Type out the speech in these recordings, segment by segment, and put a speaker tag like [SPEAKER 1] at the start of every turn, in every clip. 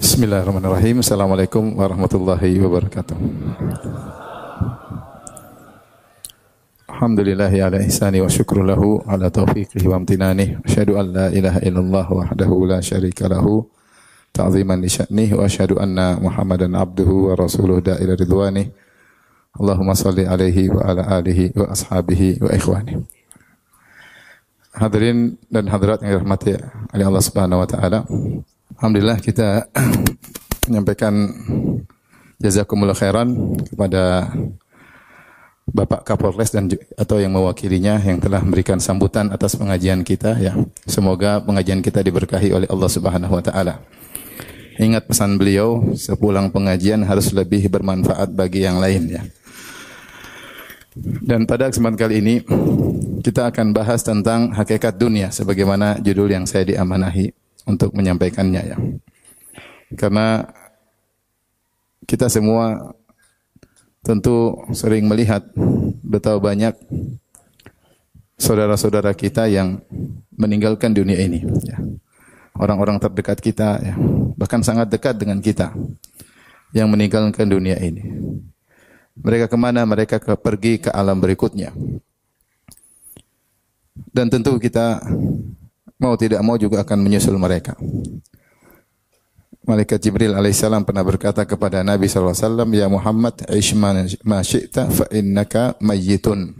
[SPEAKER 1] Bismillahirrahmanirrahim. Assalamualaikum warahmatullahi wabarakatuh. Alhamdulillahi ala ihsani wa syukru lahu ala taufiqihi wa amtinani. Asyhadu an la ilaha illallah wahdahu la syarika lahu ta'ziman li sya'nihi wa asyhadu anna Muhammadan abduhu wa rasuluhu da'ila ridwani. Allahumma salli alaihi wa ala alihi wa ashabihi wa ikhwani. Hadirin dan hadirat yang dirahmati oleh Allah Subhanahu wa taala. Alhamdulillah kita menyampaikan jazakumullah khairan kepada Bapak Kapolres dan atau yang mewakilinya yang telah memberikan sambutan atas pengajian kita ya. Semoga pengajian kita diberkahi oleh Allah Subhanahu wa taala. Ingat pesan beliau, sepulang pengajian harus lebih bermanfaat bagi yang lain ya. Dan pada kesempatan kali ini kita akan bahas tentang hakikat dunia sebagaimana judul yang saya diamanahi untuk menyampaikannya ya. Karena kita semua tentu sering melihat betapa banyak saudara-saudara kita yang meninggalkan dunia ini ya. Orang-orang terdekat kita ya, bahkan sangat dekat dengan kita yang meninggalkan dunia ini. Mereka kemana? Mereka pergi ke alam berikutnya. Dan tentu kita mau tidak mau juga akan menyusul mereka. Malaikat Jibril alaihissalam pernah berkata kepada Nabi SAW, Ya Muhammad, ish ma syi'ta fa innaka mayyitun.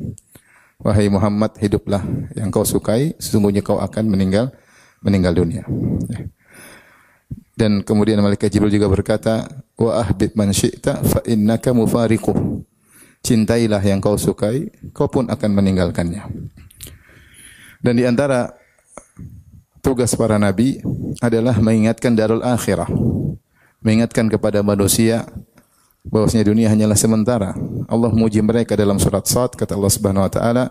[SPEAKER 1] Wahai Muhammad, hiduplah yang kau sukai, sesungguhnya kau akan meninggal dunia. Dan kemudian Malaikat Jibril juga berkata, Wa ahbib man syi'ta fa innaka mufariquh. Cintailah yang kau sukai, kau pun akan meninggalkannya. Dan di antara tugas para nabi adalah mengingatkan darul akhirah. Mengingatkan kepada manusia bahwasanya dunia hanyalah sementara. Allah memuji mereka dalam surat Sad, kata Allah Subhanahu wa taala,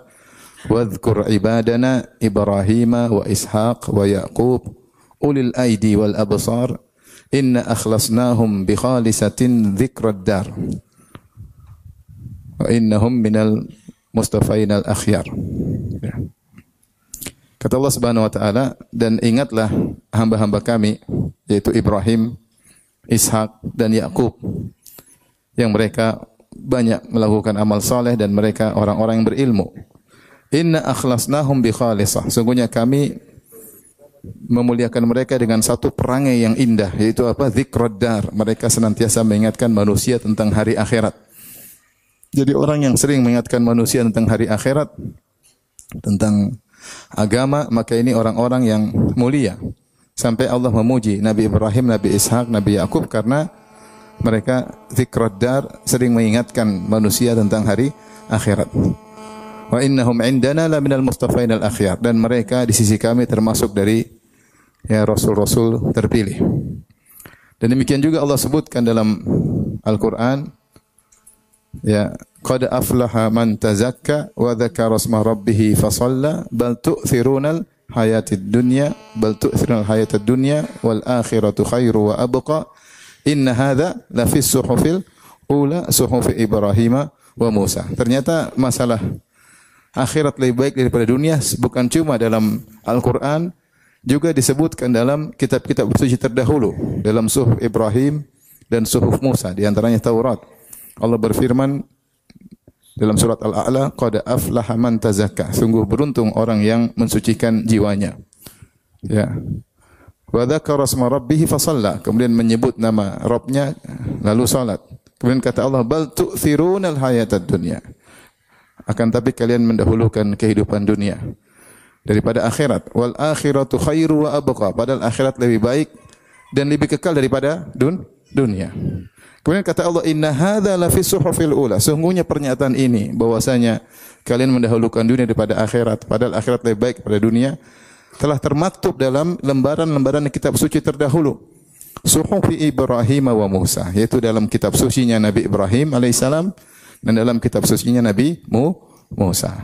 [SPEAKER 1] "Wadhkur ibadana Ibrahim wa Ishaq wa Yaqub ulil aidi wal absar inna akhlasnahum bi khalisatin dzikrad dar wa innahum minal mustafainal akhyar." Ya. Kata Allah Subhanahu wa taala, dan ingatlah hamba-hamba kami yaitu Ibrahim, Ishak dan Yakub yang mereka banyak melakukan amal saleh dan mereka orang-orang yang berilmu. Inna akhlasnahum bi khalisah. Sungguhnya kami memuliakan mereka dengan satu perangai yang indah, yaitu apa? Dzikrad dar. Mereka senantiasa mengingatkan manusia tentang hari akhirat. Jadi orang yang sering mengingatkan manusia tentang hari akhirat, tentang agama, maka ini orang-orang yang mulia. Sampai Allah memuji Nabi Ibrahim, Nabi Ishak, Nabi Yakub karena mereka dzikrad dar, sering mengingatkan manusia tentang hari akhirat. Wa innahum indana la minal mustafainal akhyar, dan mereka di sisi kami termasuk dari ya rasul-rasul terpilih. Dan demikian juga Allah sebutkan dalam Al-Qur'an ya, qad aflaha man tazakka wa dzakara isma rabbih fa shalla bal tu'thirunal hayatid dunya bal tu'thirunal hayatad dunya wal akhiratu khairu wa abqa inna hadza la fis suhufil ula suhufi Ibrahim wa Musa. Ternyata masalah akhirat lebih baik daripada dunia bukan cuma dalam Al-Qur'an, juga disebutkan dalam kitab-kitab suci terdahulu, dalam suhuf Ibrahim dan suhuf Musa, di antaranya Taurat. Allah berfirman dalam surat Al-A'la, qad aflaha man tazakka. Sungguh beruntung orang yang mensucikan jiwanya. Ya. Wa dzakara isma rabbih fa shalla. Kemudian menyebut nama Rabbnya lalu salat. Kemudian kata Allah, bal tu'thirunal hayatad dunya. Akan tapi kalian mendahulukan kehidupan dunia daripada akhirat. Wal akhiratu khairu wa abqa. Padahal akhirat lebih baik dan lebih kekal daripada dunia. Kemudian kata Allah, inna hadza la fi suhufil ula. Sungguhnya pernyataan ini bahwasanya kalian mendahulukan dunia daripada akhirat, padahal akhirat lebih baik daripada dunia, telah termaktub dalam lembaran-lembaran kitab suci terdahulu. Suhufi Ibrahim wa Musa, yaitu dalam kitab sucinya Nabi Ibrahim alaihissalam dan dalam kitab sucinya Nabi Musa.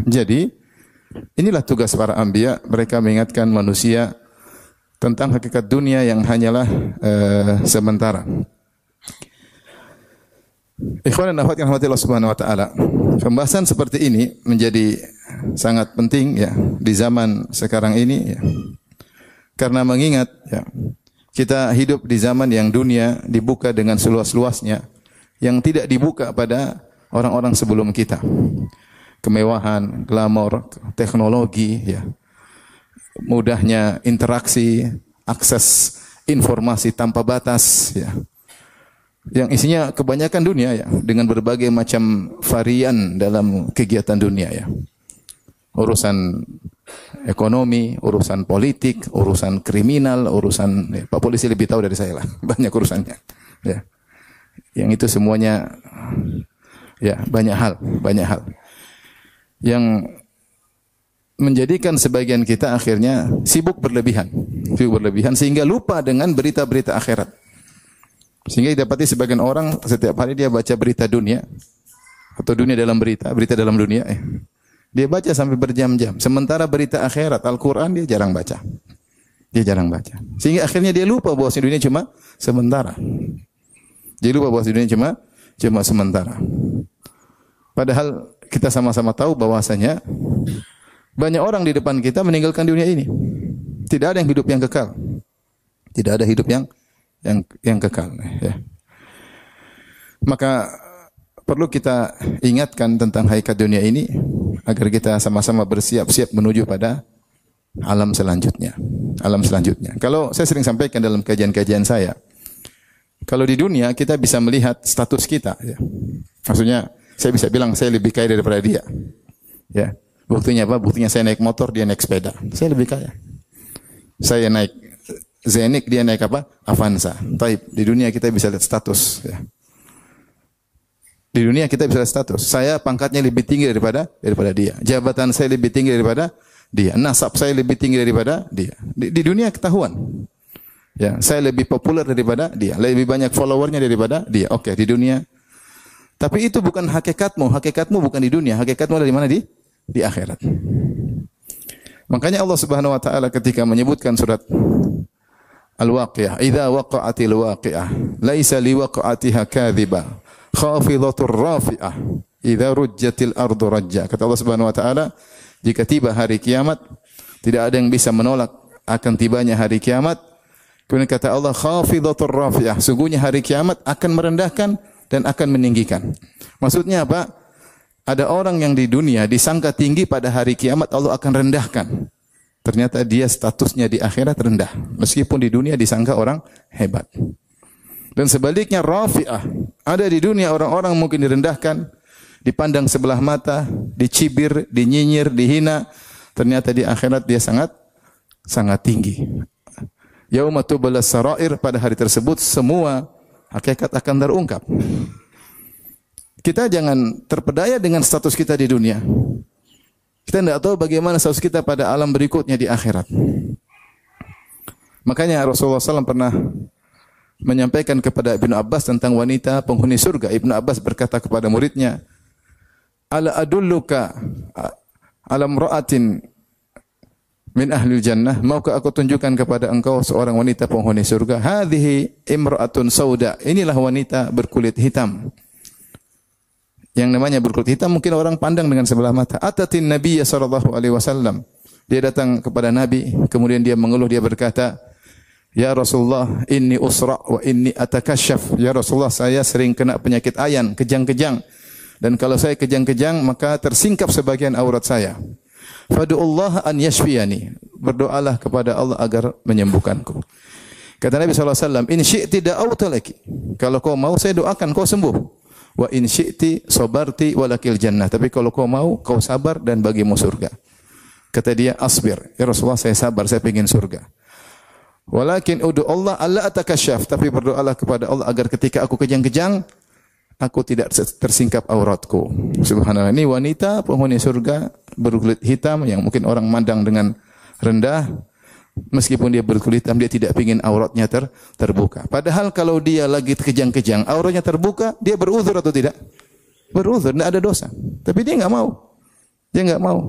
[SPEAKER 1] Jadi, inilah tugas para anbiya, mereka mengingatkan manusia tentang hakikat dunia yang hanyalah sementara. Ikhwan dan akhwat yang dirahmati Allah Subhanahu wa taala. Pembahasan seperti ini menjadi sangat penting ya di zaman sekarang ini ya. Karena mengingat ya Kita hidup di zaman yang dunia dibuka dengan seluas-luasnya, yang tidak dibuka pada orang-orang sebelum kita. Kemewahan, glamor, teknologi, ya, mudahnya interaksi, akses informasi tanpa batas, ya, yang isinya kebanyakan dunia, ya, dengan berbagai macam varian dalam kegiatan dunia, ya. Urusan ekonomi, urusan politik, urusan kriminal, urusan, ya, Pak Polisi lebih tahu dari saya lah, banyak urusannya, ya. Yang itu semuanya, ya, banyak hal yang menjadikan sebagian kita akhirnya sibuk berlebihan sehingga lupa dengan berita-berita akhirat. Sehingga didapati sebagian orang setiap hari dia baca berita dunia atau dunia dalam berita dalam dunia, dia baca sampai berjam-jam. Sementara berita akhirat, Al-Quran dia jarang baca. Sehingga akhirnya dia lupa bahwa dunia cuma sementara. Cuma sementara. Padahal kita sama-sama tahu bahwasanya banyak orang di depan kita meninggalkan dunia ini. Tidak ada yang hidup yang kekal. Tidak ada hidup yang kekal, ya. Maka perlu kita ingatkan tentang hakikat dunia ini agar kita sama-sama bersiap-siap menuju pada alam selanjutnya. Kalau saya sering sampaikan dalam kajian-kajian saya, kalau di dunia kita bisa melihat status kita, ya. Maksudnya saya bisa bilang saya lebih kaya daripada dia. Ya. Buktinya apa? Buktinya saya naik motor, dia naik sepeda. Saya lebih kaya. Saya naik Zenik, dia naik apa? Avanza. Taib. Di dunia kita bisa lihat status, ya. Di dunia kita bisa lihat status. Saya pangkatnya lebih tinggi daripada dia. Jabatan saya lebih tinggi daripada dia. Nasab saya lebih tinggi daripada dia. Di dunia ketahuan. Ya, saya lebih populer daripada dia. Lebih banyak followernya daripada dia. Oke, di dunia. Tapi itu bukan hakikatmu. Hakikatmu bukan di dunia. Hakikatmu ada di mana? Di akhirat. Makanya Allah Subhanahu wa taala ketika menyebutkan surat Al-Waqi'ah, "Idza waqa'atil waqi'ah, laisa liwaqa'atiha kadhibah, khafidatur rafi'ah, idza rujjatil ardu rajja." Kata Allah Subhanahu wa taala, jika tiba hari kiamat, tidak ada yang bisa menolak akan tibanya hari kiamat. Kemudian kata Allah, khafidatur rafi'ah, sungguhnya hari kiamat akan merendahkan dan akan meninggikan. Maksudnya apa? Ada orang yang di dunia disangka tinggi, pada hari kiamat Allah akan rendahkan. Ternyata dia statusnya di akhirat rendah. Meskipun di dunia disangka orang hebat. Dan sebaliknya rafi'ah. Ada di dunia orang-orang mungkin direndahkan, dipandang sebelah mata, dicibir, dinyinyir, dihina. Ternyata di akhirat dia sangat tinggi. Yauma tublas sarair, pada hari tersebut semua hakikat akan terungkap. Kita jangan terpedaya dengan status kita di dunia. Kita tidak tahu bagaimana status kita pada alam berikutnya di akhirat. Makanya Rasulullah SAW pernah menyampaikan kepada Ibnu Abbas tentang wanita penghuni surga. Ibnu Abbas berkata kepada muridnya, "Ala adulluka ala imra'atin min ahlil jannah, maukah aku tunjukkan kepada engkau seorang wanita penghuni surga? Hadhihi imra'atun sauda." Inilah wanita berkulit hitam. Yang namanya berkulit hitam mungkin orang pandang dengan sebelah mata. Atatin Nabi sallallahu alaihi wasallam. Dia datang kepada Nabi, kemudian dia mengeluh, dia berkata, "Ya Rasulullah, inni usra wa inni atakasyaf." Ya Rasulullah, saya sering kena penyakit ayan, kejang-kejang. Dan kalau saya kejang-kejang, maka tersingkap sebagian aurat saya. Fadu'ullah an yashfiyani. Berdoalah kepada Allah agar menyembuhkanku. Kata Nabi SAW, "In syi'ti da'autu laki." Kalau kau mau, saya doakan kau sembuh. Wa in syi'ti sabarti walakil jannah. Tapi kalau kau mau, kau sabar dan bagimu surga. Kata dia, "Asbir." Ya Rasulullah, saya sabar, saya ingin surga. Walakin udu Allah alla atakasyaf. Tapi berdoalah kepada Allah agar ketika aku kejang-kejang, aku tidak tersingkap auratku. Subhanallah. Ini wanita penghuni surga berkulit hitam yang mungkin orang mandang dengan rendah. Meskipun dia berkulit hitam, dia tidak ingin auratnya terbuka. Padahal kalau dia lagi kejang-kejang, auratnya terbuka, dia beruzur atau tidak? Beruzur, tidak ada dosa. Tapi dia enggak mau. Dia enggak mau.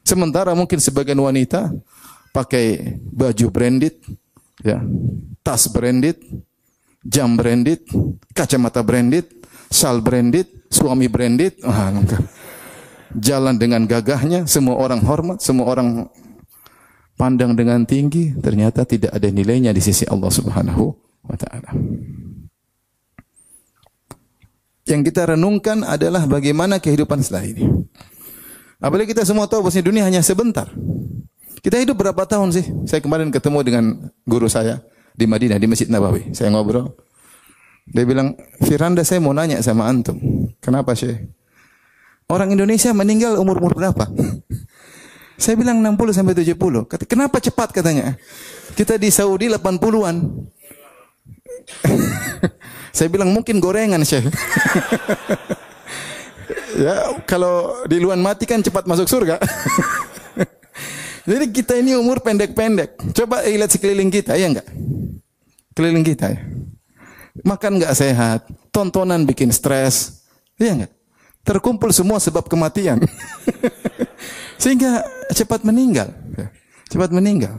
[SPEAKER 1] Sementara mungkin sebagian wanita pakai baju branded, ya, tas branded, jam branded, kacamata branded, sal branded, suami branded. Jalan dengan gagahnya, semua orang hormat, semua orang pandang dengan tinggi, ternyata tidak ada nilainya di sisi Allah Subhanahu wa taala. Yang kita renungkan adalah bagaimana kehidupan setelah ini. Apalagi kita semua tahu bahwa dunia hanya sebentar. Kita hidup berapa tahun sih? Saya kemarin ketemu dengan guru saya di Madinah, di Masjid Nabawi. Saya ngobrol. Dia bilang, Firanda, saya mau nanya sama antum. Kenapa, Syekh? Orang Indonesia meninggal umur berapa? Saya bilang 60 sampai 70. Kenapa cepat katanya? Kita di Saudi 80-an. Saya bilang mungkin gorengan, Syekh. Ya, kalau di luar mati kan cepat masuk surga. Jadi kita ini umur pendek-pendek. Coba lihat sekeliling kita, ya enggak? Keliling kita ya. Makan enggak sehat, tontonan bikin stres, ya enggak? Terkumpul semua sebab kematian. Sehingga cepat meninggal. Cepat meninggal.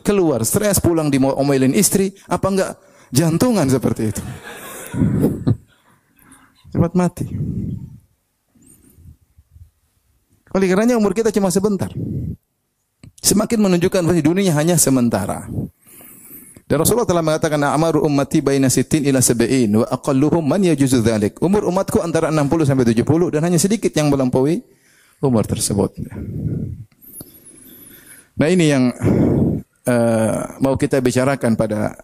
[SPEAKER 1] Keluar stres, pulang diomelin istri, apa enggak jantungan seperti itu. Cepat mati. Oleh karenanya umur kita cuma sebentar. Semakin menunjukkan bahwa dunia hanya sementara. Dan Rasulullah telah mengatakan, "A'maru ummati baina 60 ila 70 wa aqalluhum man yajuzu dzalik." Umur umatku antara 60 sampai 70 dan hanya sedikit yang melampaui umur tersebut. Nah, ini yang mau kita bicarakan pada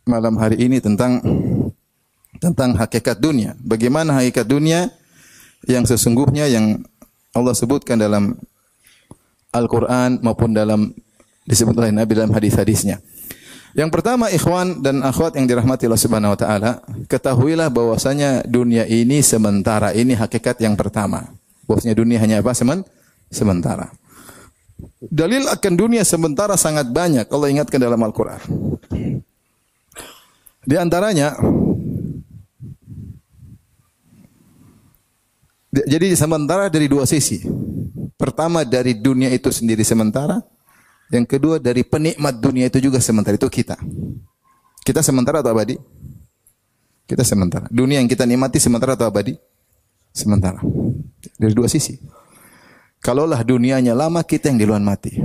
[SPEAKER 1] malam hari ini tentang hakikat dunia. Bagaimana hakikat dunia yang sesungguhnya yang Allah sebutkan dalam Al-Quran maupun disebut oleh Nabi dalam hadis-hadisnya. Yang pertama, ikhwan dan akhwat yang dirahmati Allah Subhanahu wa taala, ketahuilah bahwasanya dunia ini sementara. Ini hakikat yang pertama. Bahwasanya dunia hanya apa? Sementara. Dalil akan dunia sementara sangat banyak. Allah ingatkan dalam Al-Quran. Di antaranya, jadi sementara dari dua sisi. Pertama, dari dunia itu sendiri sementara. Yang kedua, dari penikmat dunia itu juga sementara. Itu kita. Kita sementara atau abadi? Kita sementara. Dunia yang kita nikmati sementara atau abadi? Sementara. Dari dua sisi. Kalaulah dunianya lama, kita yang duluan mati.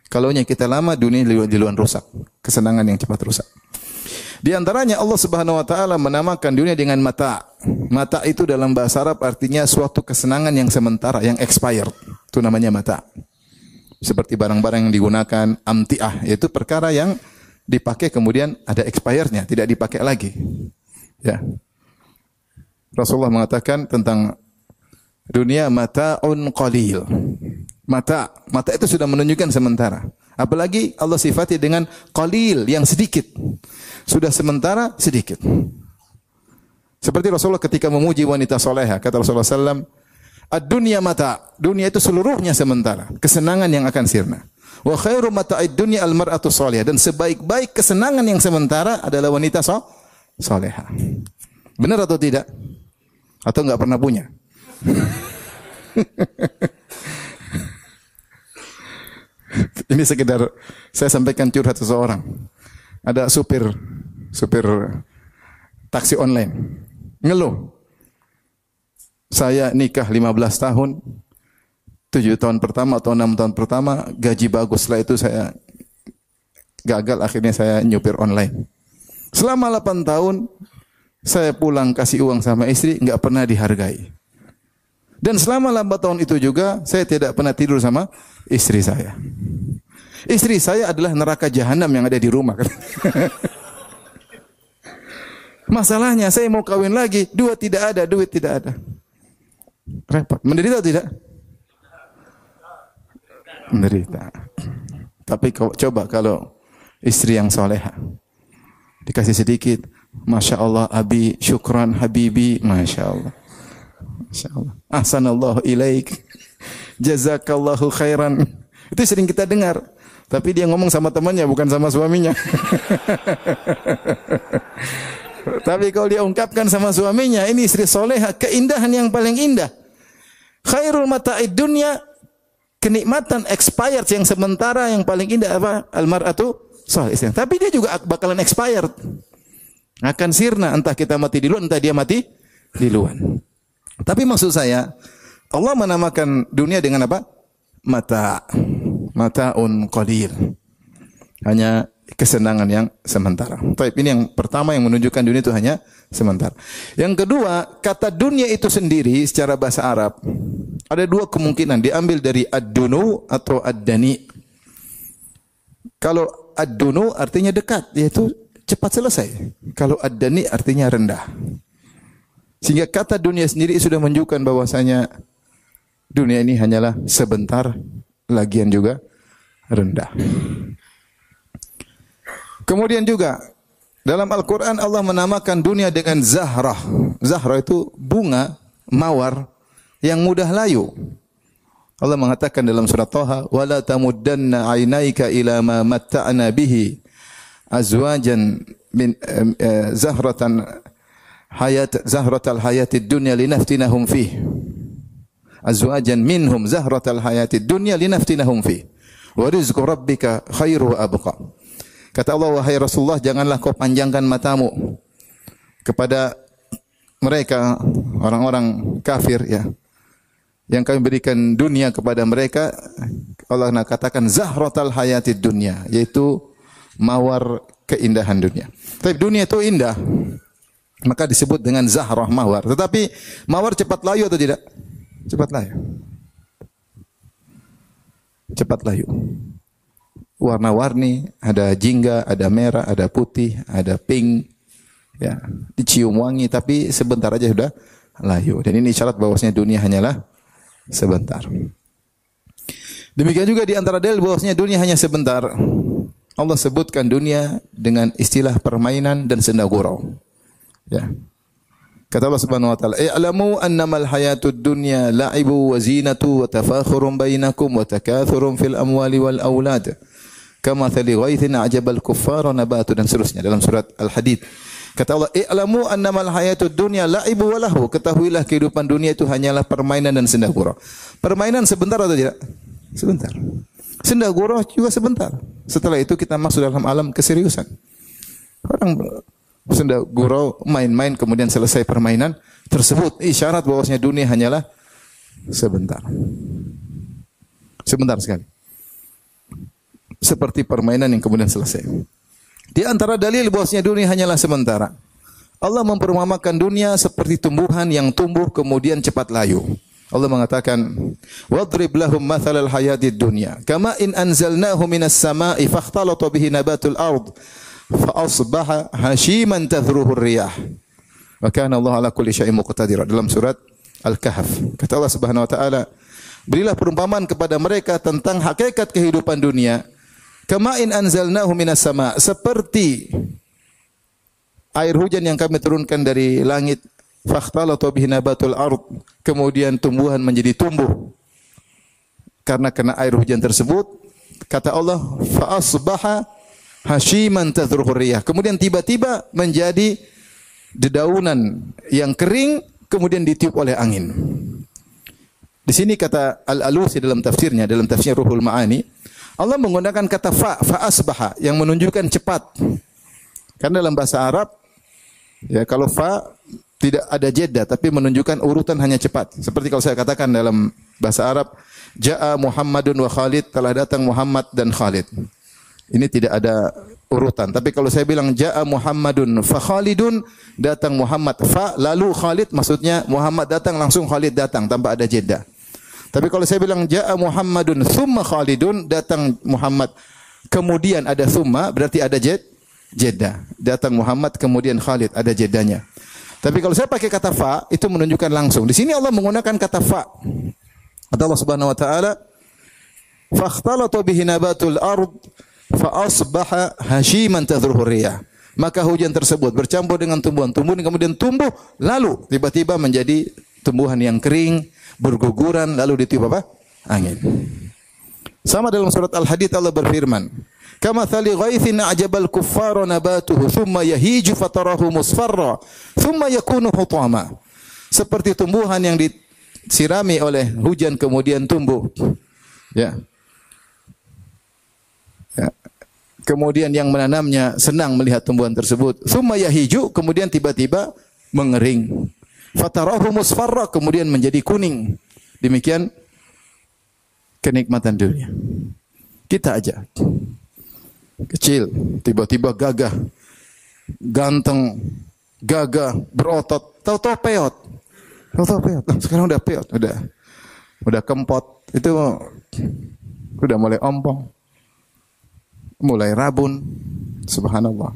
[SPEAKER 1] Kalaunya kita lama, dunia duluan rusak. Kesenangan yang cepat rusak. Di antaranya Allah Subhanahu wa taala menamakan dunia dengan mata. Mata itu dalam bahasa Arab artinya suatu kesenangan yang sementara, yang expired. Itu namanya mata. Seperti barang-barang yang digunakan amtiah, yaitu perkara yang dipakai kemudian ada expirednya, tidak dipakai lagi. Ya. Rasulullah mengatakan tentang dunia mata'un qalil. Mata itu sudah menunjukkan sementara. Apalagi Allah sifati dengan qalil, yang sedikit. Sudah sementara, sedikit. Seperti Rasulullah ketika memuji wanita soleha, kata Rasulullah SAW, ad-dunya mata, dunia itu seluruhnya sementara, kesenangan yang akan sirna. Wa khairu mata'id dunya al-mar'atu salihah, dan sebaik-baik kesenangan yang sementara adalah wanita soleha. Benar atau tidak? Atau enggak pernah punya? Ini sekedar saya sampaikan curhat seseorang. Ada supir taksi online ngeluh. Saya nikah 15 tahun, 7 tahun pertama atau 6 tahun pertama gaji bagus, setelah itu saya gagal, akhirnya saya nyupir online. Selama 8 tahun saya pulang kasih uang sama istri, enggak pernah dihargai. Dan selama 8 tahun itu juga saya tidak pernah tidur sama istri saya. Istri saya adalah neraka jahanam yang ada di rumah. Masalahnya saya mau kawin lagi, duit tidak ada. Repot. Menderita tidak? Menderita. Tapi coba kalau istri yang soleha dikasih sedikit, Masya Allah, abi, syukran, habibi, Masya Allah. Masya Allah. Ahsanallahu ilaik. Jazakallahu khairan. Itu sering kita dengar. Tapi dia ngomong sama temannya, bukan sama suaminya. Tapi kalau dia ungkapkan sama suaminya, ini istri soleha, keindahan yang paling indah. Khairul mata'id dunya, kenikmatan expired yang sementara yang paling indah apa? Al-mar'atu salihah. Tapi dia juga bakalan expired. Akan sirna, entah kita mati di luar, entah dia mati di luar. Tapi maksud saya, Allah menamakan dunia dengan apa? Mata. mata'un qalil. Hanya kesenangan yang sementara. Baik, ini yang pertama yang menunjukkan dunia itu hanya sementara. Yang kedua, kata dunia itu sendiri secara bahasa Arab ada dua kemungkinan, diambil dari ad-dunu atau ad-dani. Kalau ad-dunu artinya dekat, yaitu cepat selesai. Kalau ad-dani artinya rendah. Sehingga kata dunia sendiri sudah menunjukkan bahwasanya dunia ini hanyalah sebentar, lagian juga rendah. Kemudian juga dalam Al-Quran Allah menamakan dunia dengan zahrah. Zahrah itu bunga mawar yang mudah layu. Allah mengatakan dalam surat Thaha, "Wala tamuddanna 'ainaika ila ma matta'na bihi azwajan min zahratal hayatid dunya linaftinahum fih." Azwajan minhum zahratal hayatid dunya linaftinahum fih. Wa rizqu rabbika khairu wa abqa. Kata Allah, wahai Rasulullah, janganlah kau panjangkan matamu kepada mereka, orang-orang kafir ya, yang kami berikan dunia kepada mereka. Allah nak katakan zahratal hayatid dunya, yaitu mawar keindahan dunia. Tapi dunia itu indah, maka disebut dengan zahrah mawar. Tetapi mawar cepat layu atau tidak? Cepat layu. Cepat layu. Warna-warni, ada jingga, ada merah, ada putih, ada pink, ya, dicium wangi, tapi sebentar aja sudah layu. Dan ini isyarat bahwasanya dunia hanyalah sebentar. Demikian juga di antara dalil bahwasanya dunia hanya sebentar, Allah sebutkan dunia dengan istilah permainan dan senda gurau. Ya. Kata Allah Subhanahu wa taala, "I'lamu annamal hayatud dunya la'ibu wa zinatu wa tafakhurun bainakum wa takathurun fil amwali wal aulad." Kama thali ghaithin a'jabal kuffara nabatu, dan seterusnya dalam surat Al-Hadid. Kata Allah, "I'lamu annamal hayatud dunya la'ibu wa lahu." Ketahuilah kehidupan dunia itu hanyalah permainan dan senda gurau. Permainan sebentar atau tidak? Sebentar. Senda gurau juga sebentar. Setelah itu kita masuk dalam alam keseriusan. Orang senda gurau, main-main, kemudian selesai permainan tersebut, isyarat bahwasanya dunia hanyalah sebentar. Sebentar sekali. Seperti permainan yang kemudian selesai. Di antara dalil bahwasanya dunia hanyalah sementara, Allah memperumpamakan dunia seperti tumbuhan yang tumbuh kemudian cepat layu. Allah mengatakan, "Wadrib lahum mathalal hayatid dunya, kama in anzalnahu minas sama'i fakhtalata bihi nabatul ard, fa asbaha hashiman tadhruhu ar-riyah. Wa kana Allah ala kulli syai'in muqtadira." Dalam surat Al-Kahf. Kata Allah Subhanahu wa taala, berilah perumpamaan kepada mereka tentang hakikat kehidupan dunia. Kama in anzalnahu minas sama, seperti air hujan yang kami turunkan dari langit, fakhtalata bihi nabatul ard, kemudian tumbuhan menjadi tumbuh karena kena air hujan tersebut. Kata Allah, fa asbaha hashiman tadhruhu riyah, kemudian tiba-tiba menjadi dedaunan yang kering kemudian ditiup oleh angin. Di sini kata Al-Alusi dalam tafsirnya, dalam tafsir Ruhul Ma'ani, Allah menggunakan kata fa asbaha yang menunjukkan cepat. Karena dalam bahasa Arab, ya, kalau fa tidak ada jeda tapi menunjukkan urutan hanya cepat. Seperti kalau saya katakan dalam bahasa Arab, ja'a Muhammadun wa Khalid, telah datang Muhammad dan Khalid. Ini tidak ada urutan. Tapi kalau saya bilang ja'a Muhammadun fa Khalidun, datang Muhammad fa lalu Khalid, maksudnya Muhammad datang langsung Khalid datang tanpa ada jeda. Tapi kalau saya bilang ja'a Muhammadun thumma Khalidun, datang Muhammad kemudian ada thumma, berarti ada jeda. Datang Muhammad kemudian Khalid, ada jedanya. Tapi kalau saya pakai kata fa, itu menunjukkan langsung. Di sini Allah menggunakan kata fa. Kata Allah Subhanahu wa taala, "Fakhtalata bihi nabatul ard fa asbaha hashiman tadhruhu riyah." Maka hujan tersebut bercampur dengan tumbuhan kemudian tumbuh, lalu tiba-tiba menjadi tumbuhan yang kering, berguguran, lalu ditiup apa? Angin. Sama dalam surat Al-Hadid Allah berfirman, "Kama thali ghaithin a'jabal kuffara nabatuhu thumma yahiju fatarahu musfarra thumma yakunu hutama." Seperti tumbuhan yang disirami oleh hujan kemudian tumbuh. Ya. Ya. Kemudian yang menanamnya senang melihat tumbuhan tersebut. Thumma yahiju, kemudian tiba-tiba mengering. Fatarahu musfarra, kemudian menjadi kuning. Demikian kenikmatan dunia. Kita aja kecil, tiba-tiba gagah, ganteng, gagah, berotot, tahu-tahu peot. Tahu-tahu peot. Nah, sekarang udah peot, udah kempot. Itu udah mulai ompong. Mulai rabun. Subhanallah.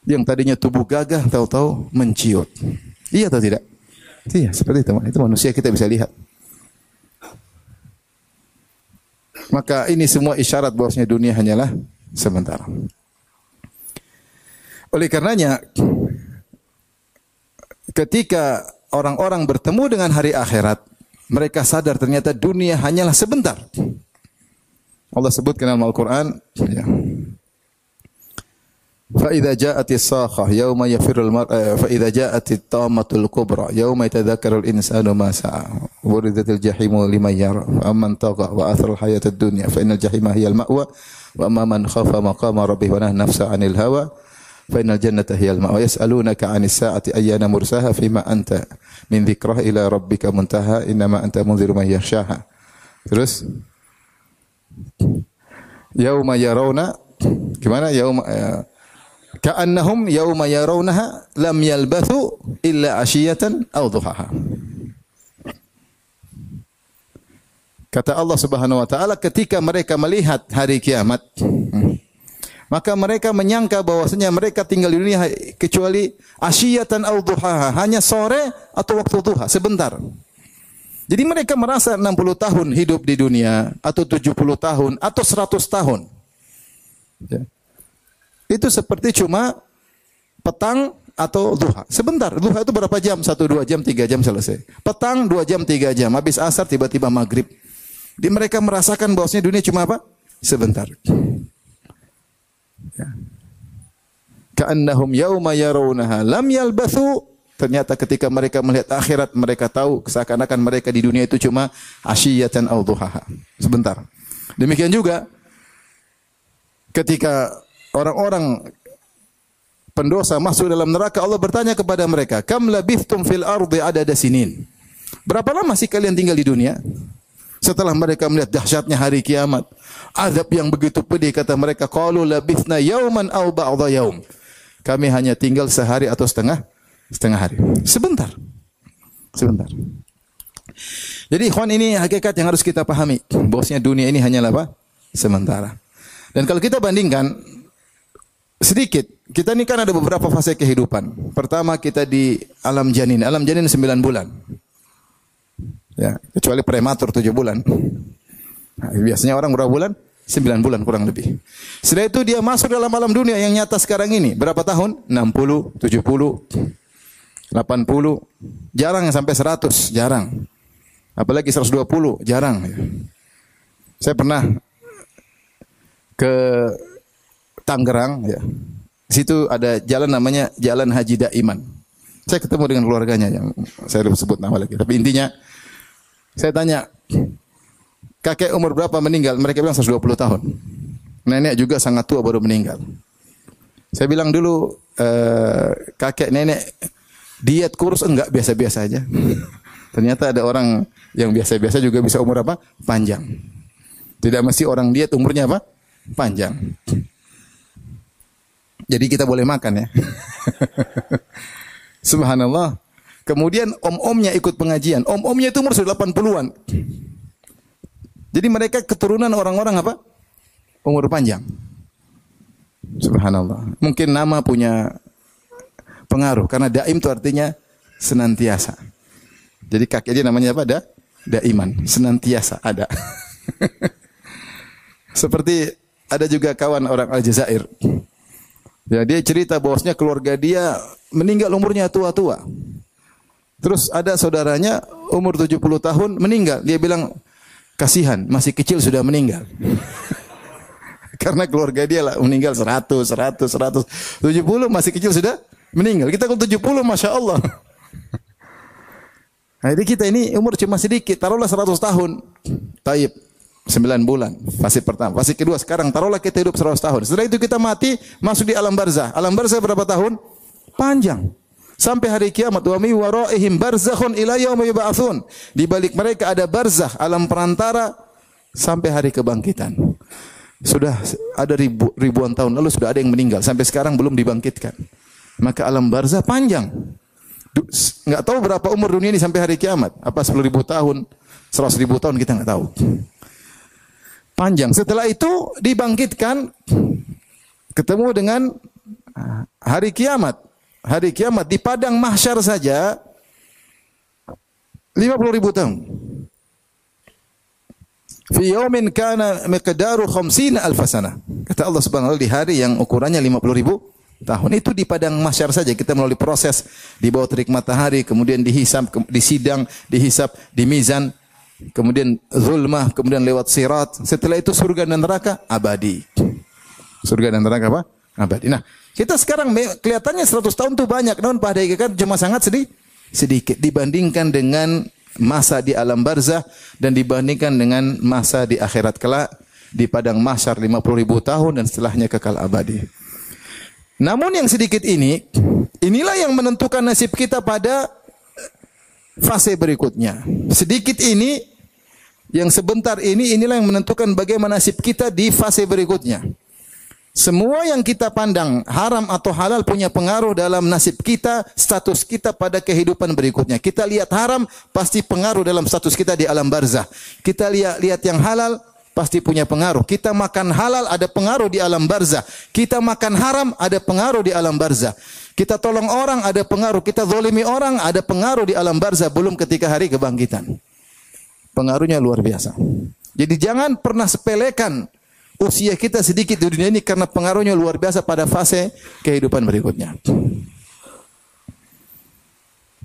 [SPEAKER 1] Yang tadinya tubuh gagah tahu-tahu menciut. Iya atau tidak? Iya, seperti itu. Itu manusia kita bisa lihat. Maka ini semua isyarat bahwasanya dunia hanyalah sementara. Oleh karenanya, ketika orang-orang bertemu dengan hari akhirat, mereka sadar ternyata dunia hanyalah sebentar. Allah sebutkan dalam Al-Quran, ya. فَإِذَا جَاءَتِ الصَّاخَةُ يَوْمَ يَفِرُّ الْمَرْءُ فَإِذَا جَاءَتِ الطَّامَّةُ الْكُبْرَى يَوْمَ يَتَذَكَّرُ الْإِنسَانُ مَا سَعَى وَبُرِزَتِ الْجَحِيمُ لِمَنْ يَرَى فَأَمَّنْ طَغَى وَآثَرَ الْحَيَاةَ الدُّنْيَا فَإِنَّ الْجَحِيمَ هِيَ الْمَأْوَى وَأَمَّا مَنْ خَافَ مَقَامَ رَبِّهِ وَنَهَى النَّفْسَ عَنِ الْهَوَى فَإِنَّ الْجَنَّةَ هِيَ الْمَأْوَى يَسْأَلُونَكَ عَنِ السَّاعَةِ أَيَّانَ مُرْسَاهَا فِيمَا أَنْتَ مِنْ ذِكْرَهَا إِلَى رَبِّكَ مُنْتَهَاهَا إِنَّمَا أَنْتَ مُنْذِرُ مَنْ يَخْشَاهَا. Terus yauma yarawna gimana yauma ka'annahum yauma yarawnaha lam yalbathu illa 'ashiyatan aw duhaha. Kata Allah Subhanahu wa taala, ketika mereka melihat hari kiamat, maka mereka menyangka bahwasanya mereka tinggal di dunia kecuali 'ashiyatan aw duhaha, hanya sore atau waktu duha sebentar. Jadi mereka merasa 60 tahun hidup di dunia, atau 70 tahun, atau 100 tahun. Ya. Itu seperti cuma petang atau duha. Sebentar, duha itu berapa jam? 1, 2 jam, 3 jam selesai. Petang 2 jam, 3 jam. Habis asar tiba-tiba maghrib. Jadi mereka merasakan bahwasanya dunia cuma apa? Sebentar. Ya. Ka'annahum yauma yarawnaha lam yalbathu. Ternyata ketika mereka melihat akhirat, mereka tahu seakan-akan mereka di dunia itu cuma asyiyatan aw duhaha. Sebentar. Demikian juga ketika orang-orang pendosa masuk dalam neraka, Allah bertanya kepada mereka, "Kam labithtum fil ardi adada sinin?" Berapa lama sih kalian tinggal di dunia? Setelah mereka melihat dahsyatnya hari kiamat, azab yang begitu pedih, kata mereka, qalu labithna yauman aw ba'dha yaum. Kami hanya tinggal sehari atau setengah hari. Sebentar. Jadi ikhwan, ini hakikat yang harus kita pahami, bahwasanya dunia ini hanyalah apa? Sementara. Dan kalau kita bandingkan sedikit, kita ini kan ada beberapa fase kehidupan. Pertama kita di alam janin. Alam janin 9 bulan. Ya, kecuali prematur 7 bulan. Nah, biasanya orang berapa bulan? 9 bulan kurang lebih. Setelah itu dia masuk dalam alam dunia yang nyata sekarang ini. Berapa tahun? 60, 70, 80. Jarang yang sampai 100, jarang. Apalagi 120, jarang. Saya pernah ke Tangerang, ya. Di situ ada jalan namanya Jalan Haji Daiman. Saya ketemu dengan keluarganya, yang saya belum sebut nama lagi. Tapi intinya, saya tanya, kakek umur berapa meninggal? Mereka bilang 120 tahun. Nenek juga sangat tua baru meninggal. Saya bilang dulu, kakek nenek diet kurus enggak, biasa-biasa aja. Ternyata ada orang yang biasa-biasa juga bisa umur apa? Panjang. Tidak mesti orang diet umurnya apa? Panjang. Jadi kita boleh makan ya. Subhanallah. Kemudian om-omnya ikut pengajian. Om-omnya itu umur sudah 80-an. Jadi mereka keturunan orang-orang apa? Umur panjang. Subhanallah. Mungkin nama punya pengaruh. Karena daim itu artinya senantiasa. Jadi kakek dia namanya apa? Daiman. Senantiasa ada. Seperti ada juga kawan orang Aljazair. Ya, dia cerita bahwasanya keluarga dia meninggal umurnya tua-tua. Terus ada saudaranya umur 70 tahun meninggal. Dia bilang, kasihan, masih kecil sudah meninggal. Karena keluarga dia lah meninggal 100, 70 masih kecil sudah meninggal. Kita kalau 70, Masya Allah. Nah, jadi kita ini umur cuma sedikit. Taruhlah 100 tahun. Taib. 9 bulan, fase pertama. Fase kedua sekarang, taruhlah kita hidup 100 tahun. Setelah itu kita mati, masuk di alam barzah. Alam barzah berapa tahun? Panjang. Sampai hari kiamat. Wa mi waraihim barzakhun ila yaumi yub'atsun. Di balik mereka ada barzah, alam perantara, sampai hari kebangkitan. Sudah ada ribuan tahun lalu sudah ada yang meninggal sampai sekarang belum dibangkitkan. Maka alam barzah panjang. Enggak tahu berapa umur dunia ini sampai hari kiamat. Apa 10.000 tahun, 100.000 tahun kita enggak tahu. Panjang. Setelah itu dibangkitkan ketemu dengan hari kiamat. Hari kiamat di padang mahsyar saja 50.000 tahun. Fi yaumin kana miqdaru 50 alf sanah. Kata Allah Subhanahu wa taala di hari yang ukurannya 50.000 tahun. Itu di padang mahsyar saja kita melalui proses di bawah terik matahari, kemudian dihisab, disidang, dihisab, di mizan, kemudian zulmah, kemudian lewat sirat. Setelah itu surga dan neraka abadi. Surga dan neraka apa? Abadi. Nah, kita sekarang kelihatannya 100 tahun itu banyak, namun pada hakikatnya cuma sangat sedikit dibandingkan dengan masa di alam barzah dan dibandingkan dengan masa di akhirat kelak di padang mahsyar 50.000 tahun dan setelahnya kekal abadi. Namun yang sedikit ini, inilah yang menentukan nasib kita pada fase berikutnya. Sedikit ini, yang sebentar ini, inilah yang menentukan bagaimana nasib kita di fase berikutnya. Semua yang kita pandang haram atau halal punya pengaruh dalam nasib kita, status kita pada kehidupan berikutnya. Kita lihat haram pasti pengaruh dalam status kita di alam barzah. Kita lihat yang halal pasti punya pengaruh. Kita makan halal ada pengaruh di alam barzah. Kita makan haram ada pengaruh di alam barzah. Kita tolong orang ada pengaruh. Kita zalimi orang ada pengaruh di alam barzah. Belum ketika hari kebangkitan. Pengaruhnya luar biasa. Jadi jangan pernah sepelekan usia kita sedikit di dunia ini karena pengaruhnya luar biasa pada fase kehidupan berikutnya.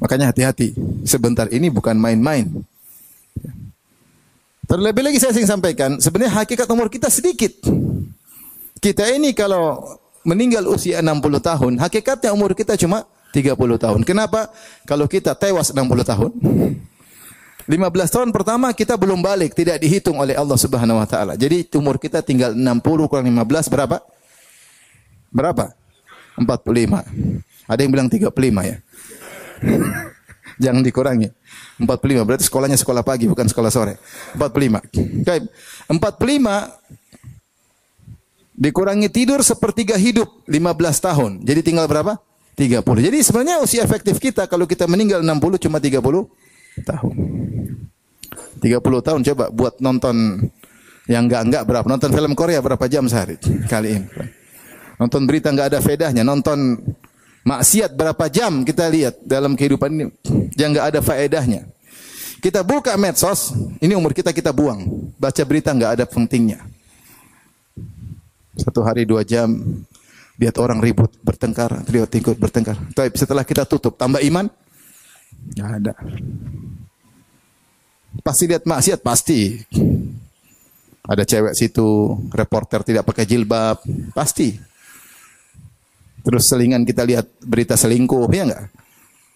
[SPEAKER 1] Makanya hati-hati. Sebentar ini bukan main-main. Terlebih lagi saya sering sampaikan, sebenarnya hakikat umur kita sedikit. Kita ini kalau meninggal usia 60 tahun, hakikatnya umur kita cuma 30 tahun. Kenapa? Kalau kita tewas 60 tahun, 15 tahun pertama kita belum balik, tidak dihitung oleh Allah Subhanahu wa taala. Jadi umur kita tinggal 60 kurang 15 berapa? Berapa? 45. Ada yang bilang 35 ya. Jangan dikurangi. 45 berarti sekolahnya sekolah pagi bukan sekolah sore. 45. Baik. 45 dikurangi tidur sepertiga hidup 15 tahun. Jadi tinggal berapa? 30. Jadi sebenarnya usia efektif kita kalau kita meninggal 60 cuma 30 tahun. 30 tahun coba buat nonton yang enggak berapa? Nonton film Korea berapa jam sehari? Kali ini. Nonton berita enggak ada faedahnya, nonton maksiat berapa jam kita lihat dalam kehidupan ini yang enggak ada faedahnya. Kita buka medsos, ini umur kita buang. Baca berita enggak ada pentingnya. 1 hari 2 jam lihat orang ribut, bertengkar, ikut bertengkar. Tapi setelah kita tutup, tambah iman? Enggak ada. Pasti lihat maksiat, pasti. Ada cewek situ, reporter tidak pakai jilbab, pasti. Terus selingan kita lihat berita selingkuh, ya enggak?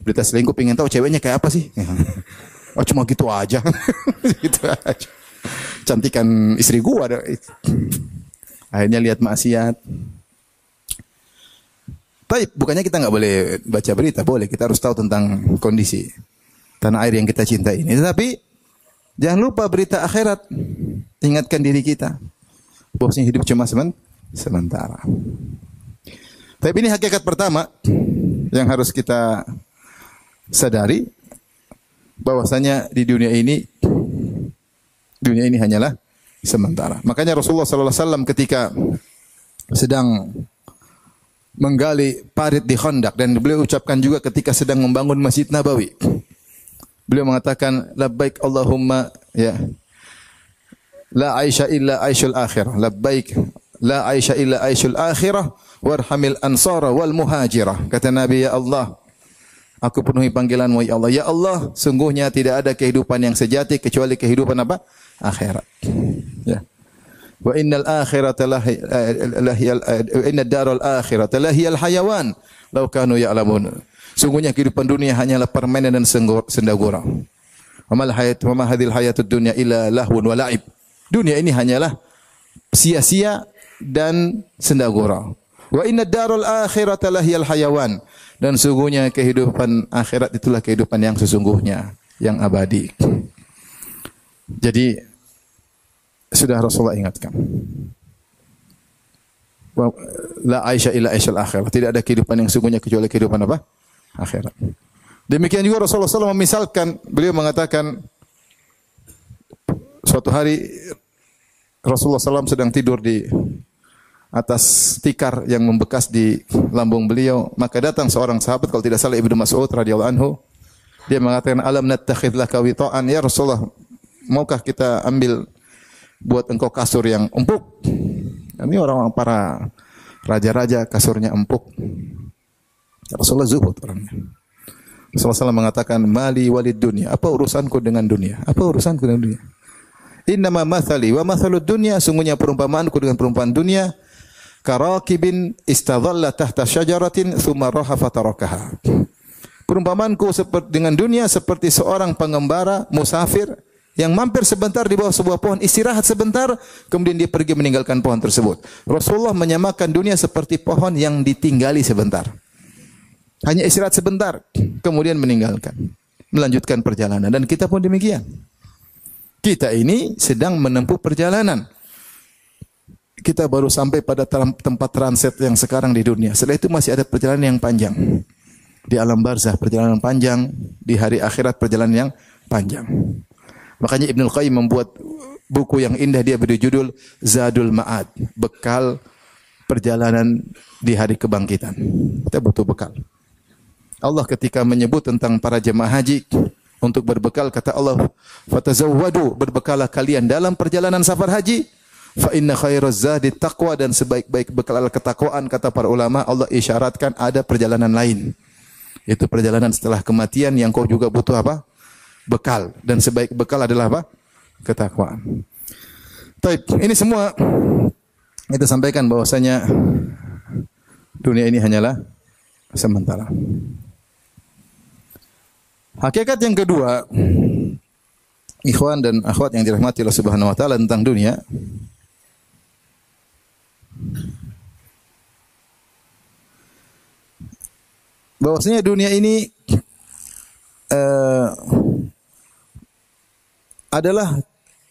[SPEAKER 1] Berita selingkuh pengen tahu ceweknya kayak apa sih? Oh cuma gitu aja. Gitu aja. Cantikan istri gua ada. Akhirnya lihat maksiat. Tapi bukannya kita nggak boleh baca berita, boleh. Kita harus tahu tentang kondisi tanah air yang kita cintai ini. Tetapi jangan lupa berita akhirat. Ingatkan diri kita bahwasanya hidup cuma sementara. Tapi ini hakikat pertama yang harus kita sadari, bahwasanya di dunia ini hanyalah sementara. Makanya Rasulullah sallallahu alaihi wasallam ketika sedang menggali parit di Khandaq, dan beliau ucapkan juga ketika sedang membangun Masjid Nabawi. Beliau mengatakan labbaik Allahumma ya la aisha illa aishul akhirah, labbaik la aisha illa aishul akhirah warhamil ansara wal muhajirah. Kata Nabi, ya Allah, aku penuhi panggilanmu ya Allah. Ya Allah, sungguhnya tidak ada kehidupan yang sejati kecuali kehidupan apa? Akhirat. Ya. Wa innal akhirata innad daral akhirata lahiyal hayawan law kanu ya'lamun. Sungguhnya kehidupan dunia hanyalah permainan dan senda-gurau. Wa ma hadhil hayatud dunya illa lahwun wa la'ib. Dunia ini hanyalah sia-sia dan senda-gurau. Wa innad daral akhirata lahiyal hayawan. Dan sungguhnya kehidupan akhirat itulah kehidupan yang sesungguhnya, yang abadi. Jadi sudah Rasulullah ingatkan. La aisha illa aishal akhirah. Tidak ada kehidupan yang sungguhnya kecuali kehidupan apa? Akhirat. Demikian juga Rasulullah SAW memisalkan, beliau mengatakan suatu hari Rasulullah SAW sedang tidur di atas tikar yang membekas di lambung beliau, maka datang seorang sahabat, kalau tidak salah Ibnu Mas'ud radhiyallahu anhu, dia mengatakan, alam nattakhidh laka wita'an, ya Rasulullah, maukah kita ambil buat engkau kasur yang empuk? Ini orang-orang para raja-raja kasurnya empuk. Rasulullah zuhud orangnya. Rasulullah SAW mengatakan, mali walid dunia. Apa urusanku dengan dunia? Apa urusanku dengan dunia? Innama mathali wa mathalud dunya, sungguhnya perumpamaanku dengan perumpamaan dunia karakibin istadhalla tahta syajaratin thumma raha fatarakaha. Perumpamaanku seperti dengan dunia seperti seorang pengembara musafir yang mampir sebentar di bawah sebuah pohon, istirahat sebentar, kemudian dia pergi meninggalkan pohon tersebut. Rasulullah menyamakan dunia seperti pohon yang ditinggali sebentar. Hanya istirahat sebentar, kemudian meninggalkan, melanjutkan perjalanan. Dan kita pun demikian. Kita ini sedang menempuh perjalanan. Kita baru sampai pada tempat transit yang sekarang di dunia. Setelah itu masih ada perjalanan yang panjang. Di alam barzah perjalanan panjang, di hari akhirat perjalanan yang panjang. Makanya Ibnu Qayyim membuat buku yang indah, dia beri judul Zadul Ma'ad, bekal perjalanan di hari kebangkitan. Kita butuh bekal. Allah ketika menyebut tentang para jemaah haji untuk berbekal, kata Allah, fatazawwadu, berbekalah kalian dalam perjalanan safar haji, fa inna khairaz zadi taqwa, dan sebaik-baik bekal adalah ketakwaan. Kata para ulama, Allah isyaratkan ada perjalanan lain. Itu perjalanan setelah kematian yang kau juga butuh apa? Bekal, dan sebaik bekal adalah apa? Ketakwaan. Baik, ini semua kita sampaikan bahwasanya dunia ini hanyalah sementara. Hakikat yang kedua, ikhwan dan akhwat yang dirahmati Allah Subhanahu wa taala, tentang dunia, bahwasanya dunia ini adalah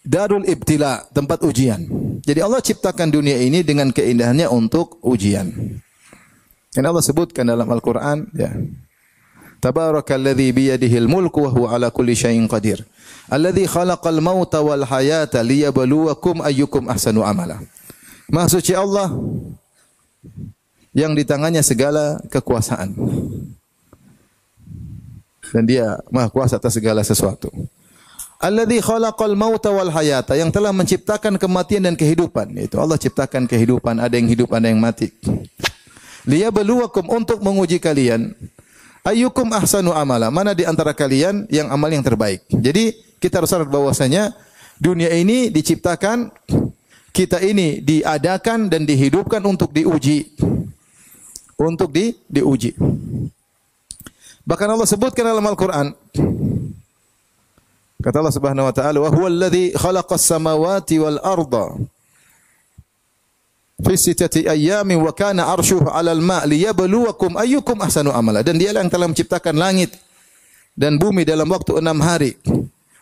[SPEAKER 1] darul ibtila, tempat ujian. Jadi Allah ciptakan dunia ini dengan keindahannya untuk ujian. Dan Allah sebutkan dalam Al-Quran, ya, Tabarakalladzi biyadihil mulku wa huwa ala kulli syai'in qadir. Alladzi khalaqal mauta wal hayata liyabluwakum ayyukum ahsanu amala. Maha suci Allah yang di tangannya segala kekuasaan. Dan dia maha kuasa atas segala sesuatu. Alladzi khalaqal mauta wal hayata, yang telah menciptakan kematian dan kehidupan. Itu Allah ciptakan kehidupan, ada yang hidup, ada yang mati. Liyabluwakum, untuk menguji kalian. Ayyukum ahsanu amala, mana di antara kalian yang amal yang terbaik. Jadi kita harus sadar bahwasanya dunia ini diciptakan, kita ini diadakan dan dihidupkan untuk diuji. Untuk diuji. Bahkan Allah sebutkan dalam Al-Quran, kata Allah Subhanahu wa taala, wa huwal ladzi khalaqas samawati wal arda fi sittati ayyamin wa kana 'arshuhu 'alal ma' liyabluwakum ayyukum ahsanu amala. Dan dialah yang telah menciptakan langit dan bumi dalam waktu 6 hari.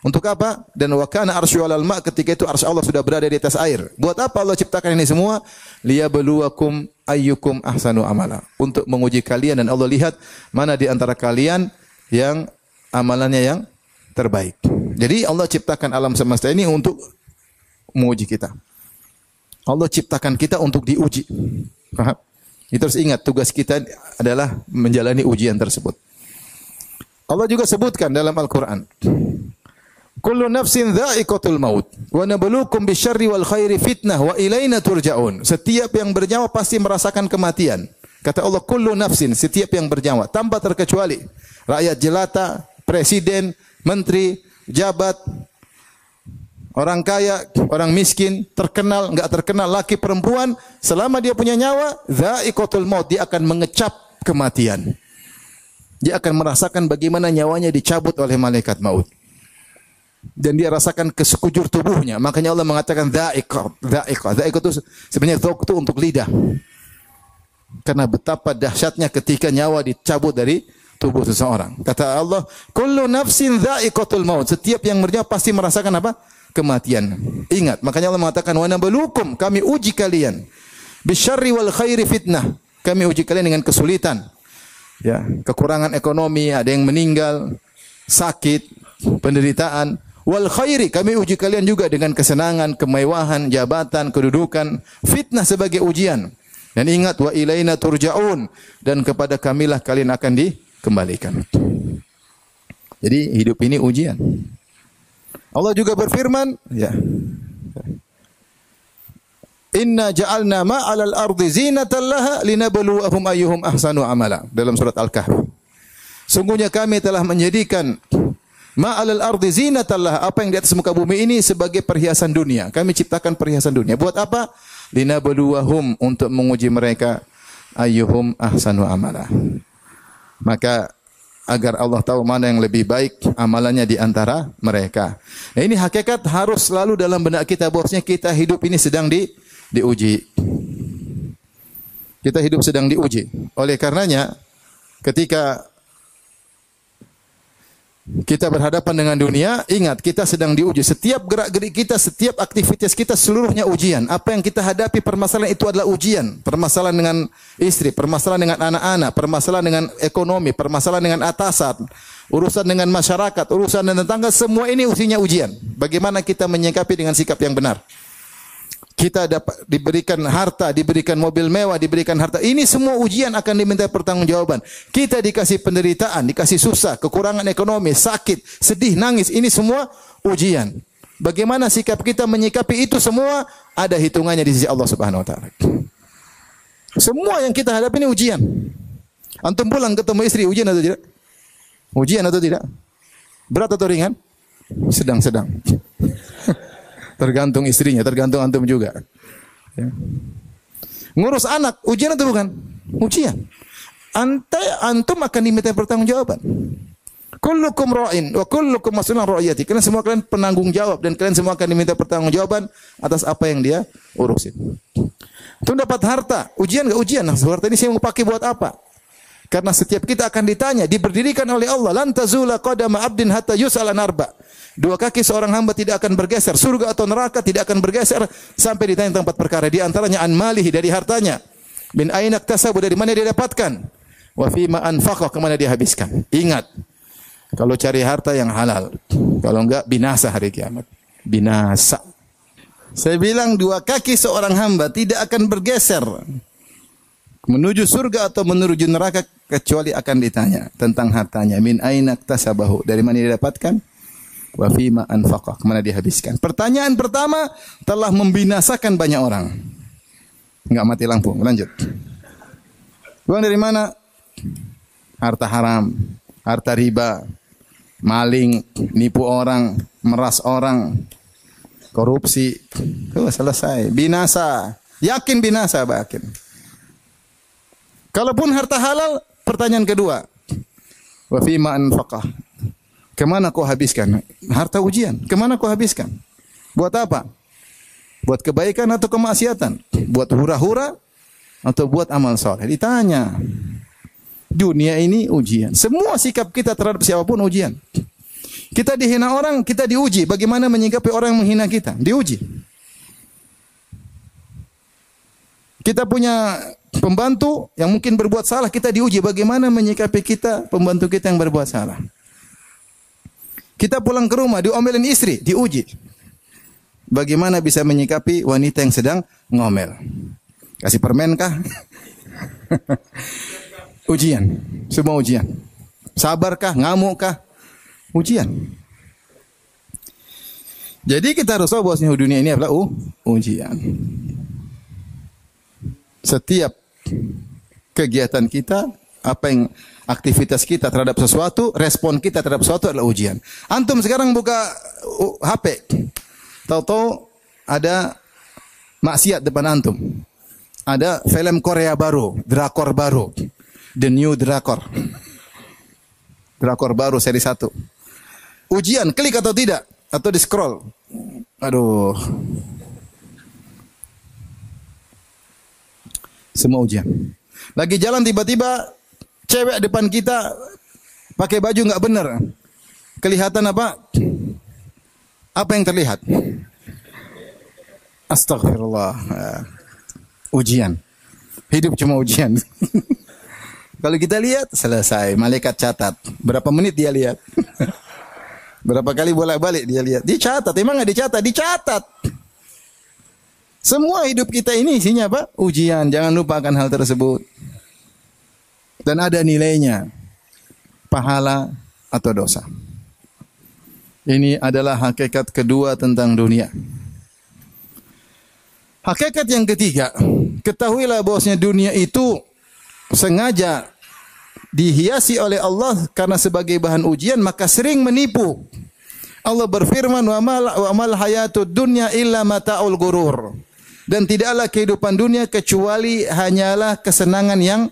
[SPEAKER 1] Untuk apa? Dan wa kana 'arshuhu 'alal ma', ketika itu arsy Allah sudah berada di atas air. Buat apa Allah ciptakan ini semua? Liyabluwakum ayyukum ahsanu amala. Untuk menguji kalian, dan Allah lihat mana di antara kalian yang amalannya yang terbaik. Jadi Allah ciptakan alam semesta ini untuk menguji kita. Allah ciptakan kita untuk diuji. Paham? Itu harus ingat, tugas kita adalah menjalani ujian tersebut. Allah juga sebutkan dalam Al-Quran, kullu nafsin dha'iqatul maut wa nabluukum bisyarri wal khairi fitnah wa ilaina turja'un. Setiap yang bernyawa pasti merasakan kematian. Kata Allah, kullu nafsin, setiap yang bernyawa, tanpa terkecuali. Rakyat jelata, presiden, menteri, jabat, orang kaya, orang miskin, terkenal, enggak terkenal, laki perempuan, selama dia punya nyawa, dha'iqatul maut, dia akan mengecap kematian. Dia akan merasakan bagaimana nyawanya dicabut oleh malaikat maut. Dan dia rasakan ke sekujur tubuhnya. Makanya Allah mengatakan dha'iqah. Dha'iqah itu sebenarnya dha'iq itu untuk lidah. Karena betapa dahsyatnya ketika nyawa dicabut dari tubuh seseorang. Kata Allah, kullu nafsin dha'iqatul maut. Setiap yang bernyawa pasti merasakan apa? kematian. Ingat, makanya Allah mengatakan wa nabluukum, kami uji kalian. Bisyarri wal khairi fitnah. Kami uji kalian dengan kesulitan. Ya, kekurangan ekonomi, ada yang meninggal, sakit, penderitaan. Wal khairi, kami uji kalian juga dengan kesenangan, kemewahan, jabatan, kedudukan, fitnah sebagai ujian. Dan ingat wa ilaina turja'un, dan kepada kamilah kalian akan dikembalikan. Jadi hidup ini ujian. Allah juga berfirman, ya. Inna ja'alna ma'alal ardi zinatan laha linabluwahum ayyuhum ahsanu amala. Dalam surat Al-Kahf. Sungguhnya kami telah menjadikan ma'alal ardi zinatan laha, apa yang di atas muka bumi ini sebagai perhiasan dunia. Kami ciptakan perhiasan dunia. Buat apa? Linabluwahum, untuk menguji mereka ayyuhum ahsanu amala. Maka agar Allah tahu mana yang lebih baik amalannya di antara mereka. Nah, ini hakikat harus selalu dalam benak kita, bahwasanya kita hidup ini sedang diuji. Kita hidup sedang diuji. Oleh karenanya, ketika kita berhadapan dengan dunia, ingat kita sedang diuji. Setiap gerak-gerik kita, setiap aktivitas kita seluruhnya ujian. Apa yang kita hadapi, permasalahan itu adalah ujian. Permasalahan dengan istri, permasalahan dengan anak-anak, permasalahan dengan ekonomi, permasalahan dengan atasan, urusan dengan masyarakat, urusan dengan tetangga, semua ini usinya ujian. Bagaimana kita menyikapi dengan sikap yang benar. Kita dapat diberikan harta, diberikan mobil mewah, diberikan harta. Ini semua ujian akan diminta pertanggungjawaban. Kita dikasih penderitaan, dikasih susah, kekurangan ekonomi, sakit, sedih, nangis. Ini semua ujian. Bagaimana sikap kita menyikapi itu semua, ada hitungannya di sisi Allah Subhanahu wa taala. Semua yang kita hadapi ini ujian. Antum pulang ketemu istri, ujian atau tidak? Ujian atau tidak? Berat atau ringan? Sedang-sedang. Tergantung istrinya, tergantung antum juga. Ya. Ngurus anak, ujian atau bukan? Ujian. Antum akan diminta pertanggungjawaban. Kullukum ra'in wa kullukum mas'ulun 'an ra'iyati. Karena semua kalian penanggung jawab dan kalian semua akan diminta pertanggungjawaban atas apa yang dia urusin. Antum dapat harta, ujian enggak ujian? Nah, harta ini saya mau pakai buat apa? Karena setiap kita akan ditanya, diberdirikan oleh Allah, lan tazula qadama 'abdin hatta yus'ala narba. Dua kaki seorang hamba tidak akan bergeser, surga atau neraka tidak akan bergeser sampai ditanya tentang 4 perkara. Di antaranya an malihi, dari hartanya. Min aina iktasabu, dari mana dia dapatkan. Wa fima anfaqa, kemana dia habiskan. Ingat, kalau cari harta yang halal, kalau enggak binasa hari kiamat. Binasa. Saya bilang 2 kaki seorang hamba tidak akan bergeser menuju surga atau menuju neraka kecuali akan ditanya tentang hartanya. Min aina iktasabahu, dari mana dia dapatkan. Wa fima anfaqa, kemana dihabiskan. Pertanyaan pertama telah membinasakan banyak orang. Enggak mati lampu. Lanjut. Uang dari mana? Harta haram, harta riba, maling, nipu orang, meras orang, korupsi. Selesai. Binasa. Yakin binasa, yakin. Kalaupun harta halal, pertanyaan kedua. Wa fima anfaqa, kemana kau habiskan? Harta ujian. Kemana kau habiskan? Buat apa? Buat kebaikan atau kemaksiatan? Buat hura-hura atau buat amal soleh? Ditanya. Dunia ini ujian. Semua sikap kita terhadap siapapun ujian. Kita dihina orang, kita diuji. Bagaimana menyikapi orang yang menghina kita? Diuji. Kita punya pembantu yang mungkin berbuat salah, kita diuji. Bagaimana menyikapi kita, pembantu kita yang berbuat salah? Kita pulang ke rumah, diomelin istri, diuji. Bagaimana bisa menyikapi wanita yang sedang ngomel? Kasih permen kah? Ujian. Semua ujian. Sabarkah? Ngamukkah? Ujian. Jadi kita harus tahu bahwa dunia ini adalah ujian. Setiap kegiatan kita, apa yang aktivitas kita terhadap sesuatu, respon kita terhadap sesuatu adalah ujian. Antum sekarang buka HP, tahu-tahu ada maksiat depan antum. Ada film Korea baru, drakor baru, The New Drakor. Drakor baru seri 1. Ujian, klik atau tidak? Atau di scroll? Aduh. Semua ujian. Lagi jalan tiba-tiba cewek depan kita pakai baju enggak benar. Kelihatan apa? Apa yang terlihat? Astagfirullah. Ujian. Hidup cuma ujian. Kalau kita lihat, selesai. Malaikat catat. Berapa menit dia lihat? Berapa kali bolak-balik dia lihat? Dicatat. Emang nggak dicatat? Dicatat. Semua hidup kita ini isinya apa? Ujian. Jangan lupakan hal tersebut. Dan ada nilainya. Pahala atau dosa. Ini adalah hakikat kedua tentang dunia. Hakikat yang ketiga, ketahuilah bahwasanya dunia itu sengaja dihiasi oleh Allah karena sebagai bahan ujian, maka sering menipu. Allah berfirman, wa mal hayatud dunya illa mata'ul gurur. Dan tidaklah kehidupan dunia kecuali hanyalah kesenangan yang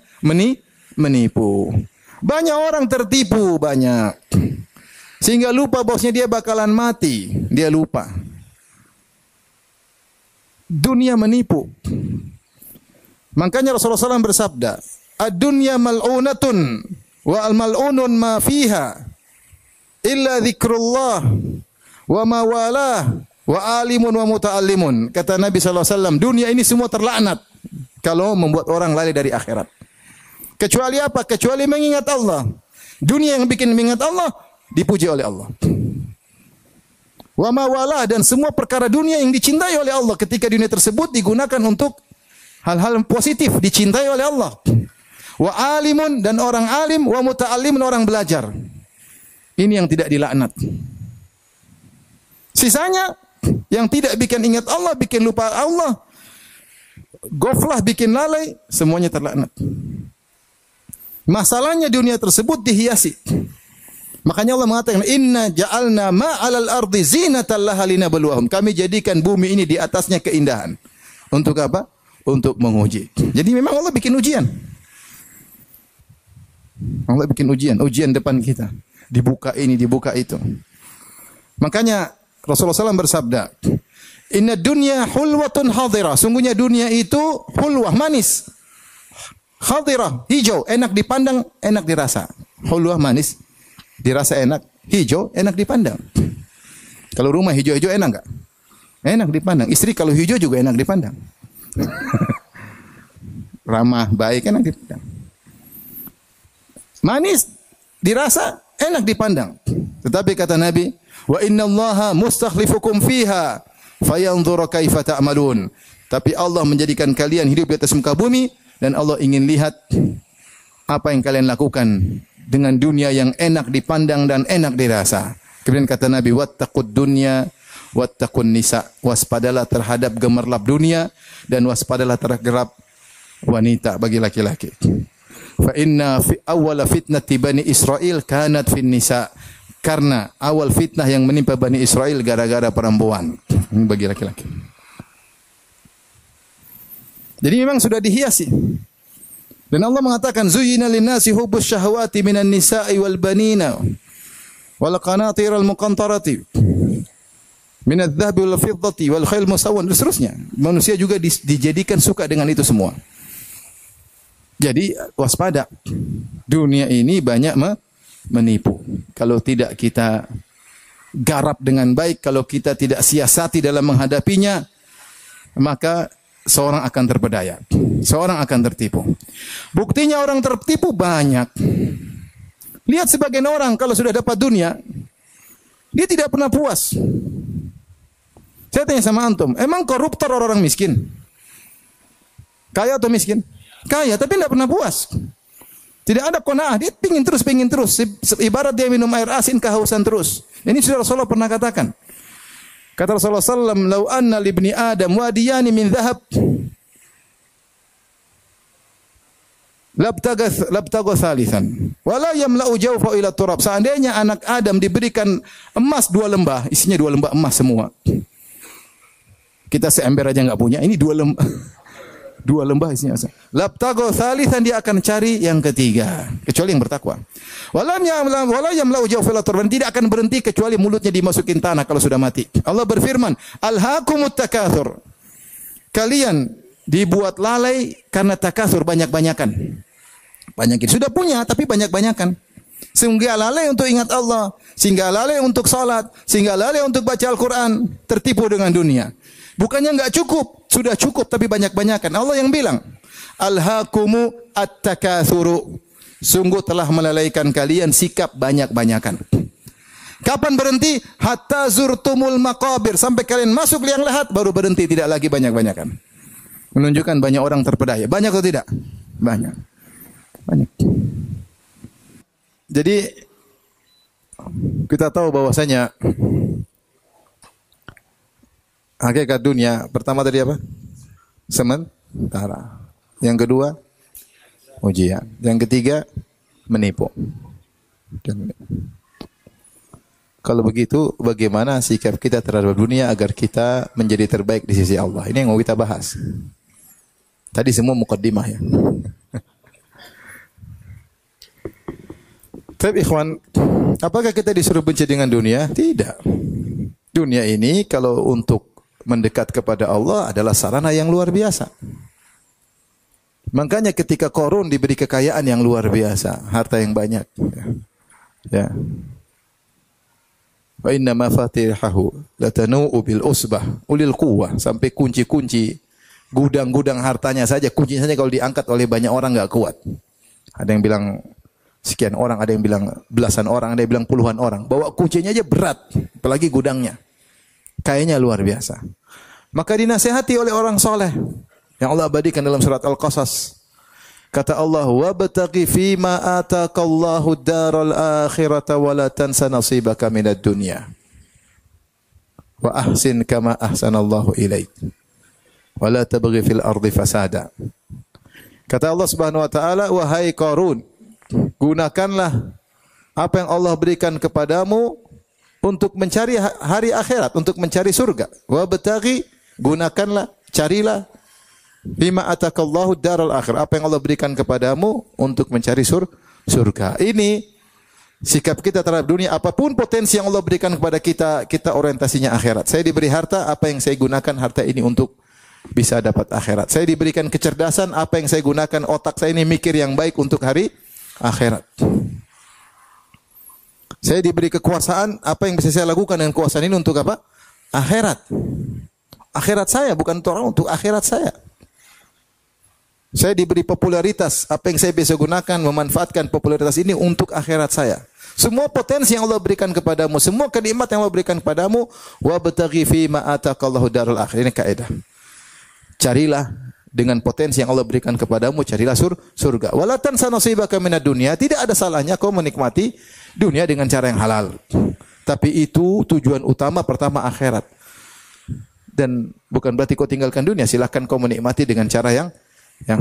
[SPEAKER 1] menipu. Banyak orang tertipu, banyak. Sehingga lupa bahwasanya dia bakalan mati, dia lupa. Dunia menipu. Makanya Rasulullah SAW bersabda, ad-dunya mal'unatun wa al-mal'unun ma fiha illa dzikrullah wa ma walah wa alimun wa muta'allimun. Kata Nabi SAW, dunia ini semua terlaknat kalau membuat orang lari dari akhirat. Kecuali apa? Kecuali mengingat Allah. Dunia yang bikin mengingat Allah dipuji oleh Allah. Wa ma walah, dan semua perkara dunia yang dicintai oleh Allah ketika dunia tersebut digunakan untuk hal-hal positif, dicintai oleh Allah. Wa alimun, dan orang alim, wa muta'allimun, orang belajar. Ini yang tidak dilaknat. Sisanya yang tidak bikin ingat Allah, bikin lupa Allah, goflah, bikin lalai, semuanya terlaknat. Masalahnya dunia tersebut dihiasi. Makanya Allah mengatakan, inna ja'alna ma'alal ardi zinatan laha linabluwahum. Kami jadikan bumi ini di atasnya keindahan. Untuk apa? Untuk menguji. Jadi memang Allah bikin ujian. Allah bikin ujian depan kita. Dibuka ini, dibuka itu. Makanya Rasulullah SAW bersabda, inna dunya hulwatun hadirah. Sungguhnya dunia itu hulwah, manis. Hadirah, hijau, enak dipandang, enak dirasa. Hulwah, manis, dirasa enak. Hijau, enak dipandang. Kalau rumah hijau-hijau enak enggak? Enak dipandang. Istri kalau hijau juga enak dipandang. Ramah, baik, enak dipandang. Manis, dirasa, enak dipandang. Tetapi kata Nabi, wa innallaha mustakhlifukum fiha fayanzura kaifa ta'malun. Tapi Allah menjadikan kalian hidup di atas muka bumi, dan Allah ingin lihat apa yang kalian lakukan dengan dunia yang enak dipandang dan enak dirasa. Kemudian kata Nabi, wattaqud dunya wattaqun nisa. Waspadalah terhadap gemerlap dunia dan waspadalah terhadap wanita bagi laki-laki. Fa inna fi awwala fitnati bani Israil kanat fin nisa. Karena awal fitnah yang menimpa Bani Israel gara-gara perempuan. Ini bagi laki-laki. Jadi memang sudah dihiasi. Dan Allah mengatakan, zuyyina lin-nasi hubbus syahawati minan nisa'i wal banina wal qanatiril muqantarati minadh-dhahabi wal fiddati wal khayl musawwan, dan seterusnya. Manusia juga dijadikan suka dengan itu semua. Jadi waspada. Dunia ini banyak menipu. Kalau tidak kita garap dengan baik, kalau kita tidak siasati dalam menghadapinya, maka seorang akan terpedaya. Seorang akan tertipu. Buktinya orang tertipu banyak. Lihat sebagian orang kalau sudah dapat dunia, dia tidak pernah puas. Saya tanya sama antum, emang koruptor orang miskin? Kaya atau miskin? Kaya, tapi tidak pernah puas. Tidak ada qanaah, dia pingin terus. Ibarat dia minum air asin, kehausan terus. Ini sudah Rasulullah pernah katakan. Kata Rasulullah SAW, "Lau anna libni Adam wadiyani min dhahab, labtaga thalithan, wala yamla'u jawfa ila turab." Seandainya anak Adam diberikan emas 2 lembah, isinya 2 lembah emas semua. Kita seember aja enggak punya, ini 2 lembah. 2 lembah isinya. Labtaga thalithan, dia akan cari yang ketiga, kecuali yang bertakwa. Wala yamla'u jawfa ila turab, tidak akan berhenti kecuali mulutnya dimasukin tanah kalau sudah mati. Allah berfirman, "Alhaakumut takatsur." Kalian dibuat lalai karena takatsur, banyak-banyakan. Banyakin. Sudah punya tapi banyak-banyakan. Sehingga lalai untuk ingat Allah, sehingga lalai untuk salat, sehingga lalai untuk baca Al-Quran, tertipu dengan dunia. Bukannya enggak cukup, sudah cukup tapi banyak-banyakan. Allah yang bilang, Alhaakumu at-takatsuru. Sungguh telah melalaikan kalian sikap banyak-banyakan. Kapan berhenti? Hatta zurtumul maqabir. Sampai kalian masuk liang lahat baru berhenti, tidak lagi banyak-banyakan. Menunjukkan banyak orang terpedaya. Banyak atau tidak? Banyak. Banyak. Jadi kita tahu bahwasanya hakikat dunia pertama tadi apa? Sementara. Yang kedua ujian. Yang ketiga menipu. Kalau begitu, bagaimana sikap kita terhadap dunia agar kita menjadi terbaik di sisi Allah? Ini yang mau kita bahas. Tadi semua mukaddimah ya. Tapi ikhwan, apakah kita disuruh benci dengan dunia? Tidak. Dunia ini kalau untuk mendekat kepada Allah adalah sarana yang luar biasa. Makanya ketika Qarun diberi kekayaan yang luar biasa, harta yang banyak. Ya. Wa inna mafatihahu latanu'u bil usbah ulil quwwah, sampai kunci-kunci gudang-gudang hartanya saja, kuncinya saja kalau diangkat oleh banyak orang enggak kuat. Ada yang bilang sekian orang, ada yang bilang belasan orang, ada yang bilang puluhan orang. Bawa kuncinya aja berat, apalagi gudangnya. Kayaknya luar biasa. Maka dinasihati oleh orang soleh yang Allah abadikan dalam surat Al-Qasas. Kata Allah, "Wabtaghi fima ataakallahu daral akhirata wa la tansa nasibaka minad dunya. Wa ahsin kama ahsanallahu ilaik. Wa la tabghi fil ardi fasada." Kata Allah Subhanahu wa taala, "Wahai Qarun, gunakanlah apa yang Allah berikan kepadamu untuk mencari hari akhirat, untuk mencari surga. Wabtaghi, gunakanlah, carilah bima atakallahu daral akhir, apa yang Allah berikan kepadamu untuk mencari surga." Ini sikap kita terhadap dunia. Apapun potensi yang Allah berikan kepada kita, kita orientasinya akhirat. Saya diberi harta, apa yang saya gunakan harta ini untuk bisa dapat akhirat. Saya diberikan kecerdasan, apa yang saya gunakan otak saya ini mikir yang baik untuk hari akhirat. Saya diberi kekuasaan, apa yang bisa saya lakukan dengan kekuasaan ini untuk apa? Akhirat. Akhirat saya, bukan untuk orang, untuk akhirat saya. Saya diberi popularitas, apa yang saya bisa gunakan memanfaatkan popularitas ini untuk akhirat saya. Semua potensi yang Allah berikan kepadamu, semua kenikmat yang Allah berikan kepadamu, wabtaghi fi ma ataqallahu darul akhir. Ini kaidah. Carilah dengan potensi yang Allah berikan kepadamu, carilah surga. Wala tansa nasibaka minad dunya. Tidak ada salahnya kau menikmati dunia dengan cara yang halal. Tapi itu tujuan utama pertama akhirat. Dan bukan berarti kau tinggalkan dunia, silakan kau menikmati dengan cara yang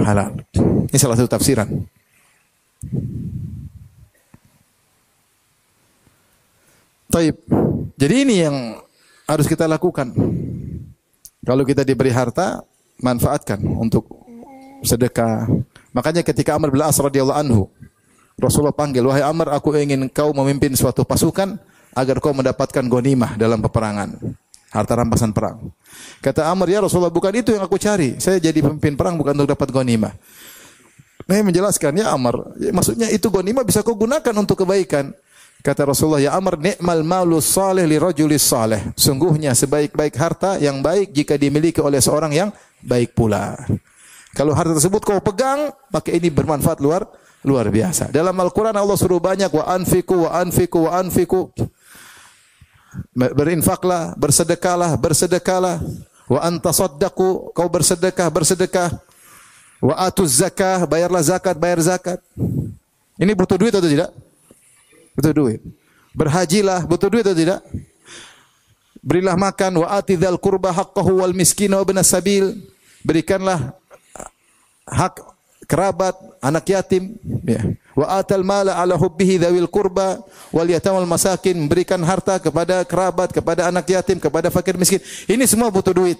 [SPEAKER 1] halal. Ini salah satu tafsiran. Taib. Jadi ini yang harus kita lakukan. Kalau kita diberi harta, manfaatkan untuk sedekah. Makanya ketika Amr bin As radhiyallahu anhu, Rasulullah panggil, "Wahai Amr, aku ingin kau memimpin suatu pasukan agar kau mendapatkan ghanimah dalam peperangan, harta rampasan perang." Kata Amr, "Ya Rasulullah, bukan itu yang aku cari. Saya jadi pemimpin perang bukan untuk dapat ghanimah." Nabi menjelaskan, "Ya Amr, maksudnya itu ghanimah bisa kau gunakan untuk kebaikan." Kata Rasulullah, "Ya Amr, ni'mal malus salih li rajulis salih." Sungguhnya sebaik-baik harta yang baik jika dimiliki oleh seorang yang baik pula. Kalau harta tersebut kau pegang, maka ini bermanfaat luar biasa. Dalam Al-Quran Allah suruh banyak, wa anfiku, wa anfiku, wa anfiku. Berinfaklah, bersedekahlah. Wa antasaddaqu, kau bersedekah. Wa atuz zakah, bayarlah zakat, bayar zakat. Ini butuh duit atau tidak? Butuh duit. Berhajilah, butuh duit atau tidak? Berilah makan, wa atidzal qurba haqqahu wal miskin wa ibnas sabil. Berikanlah hak kerabat, anak yatim, ya. Wa atal mala ala hubbihi dzawil qurba wal yatamal masakin, memberikan harta kepada kerabat, kepada anak yatim, kepada fakir miskin. Ini semua butuh duit.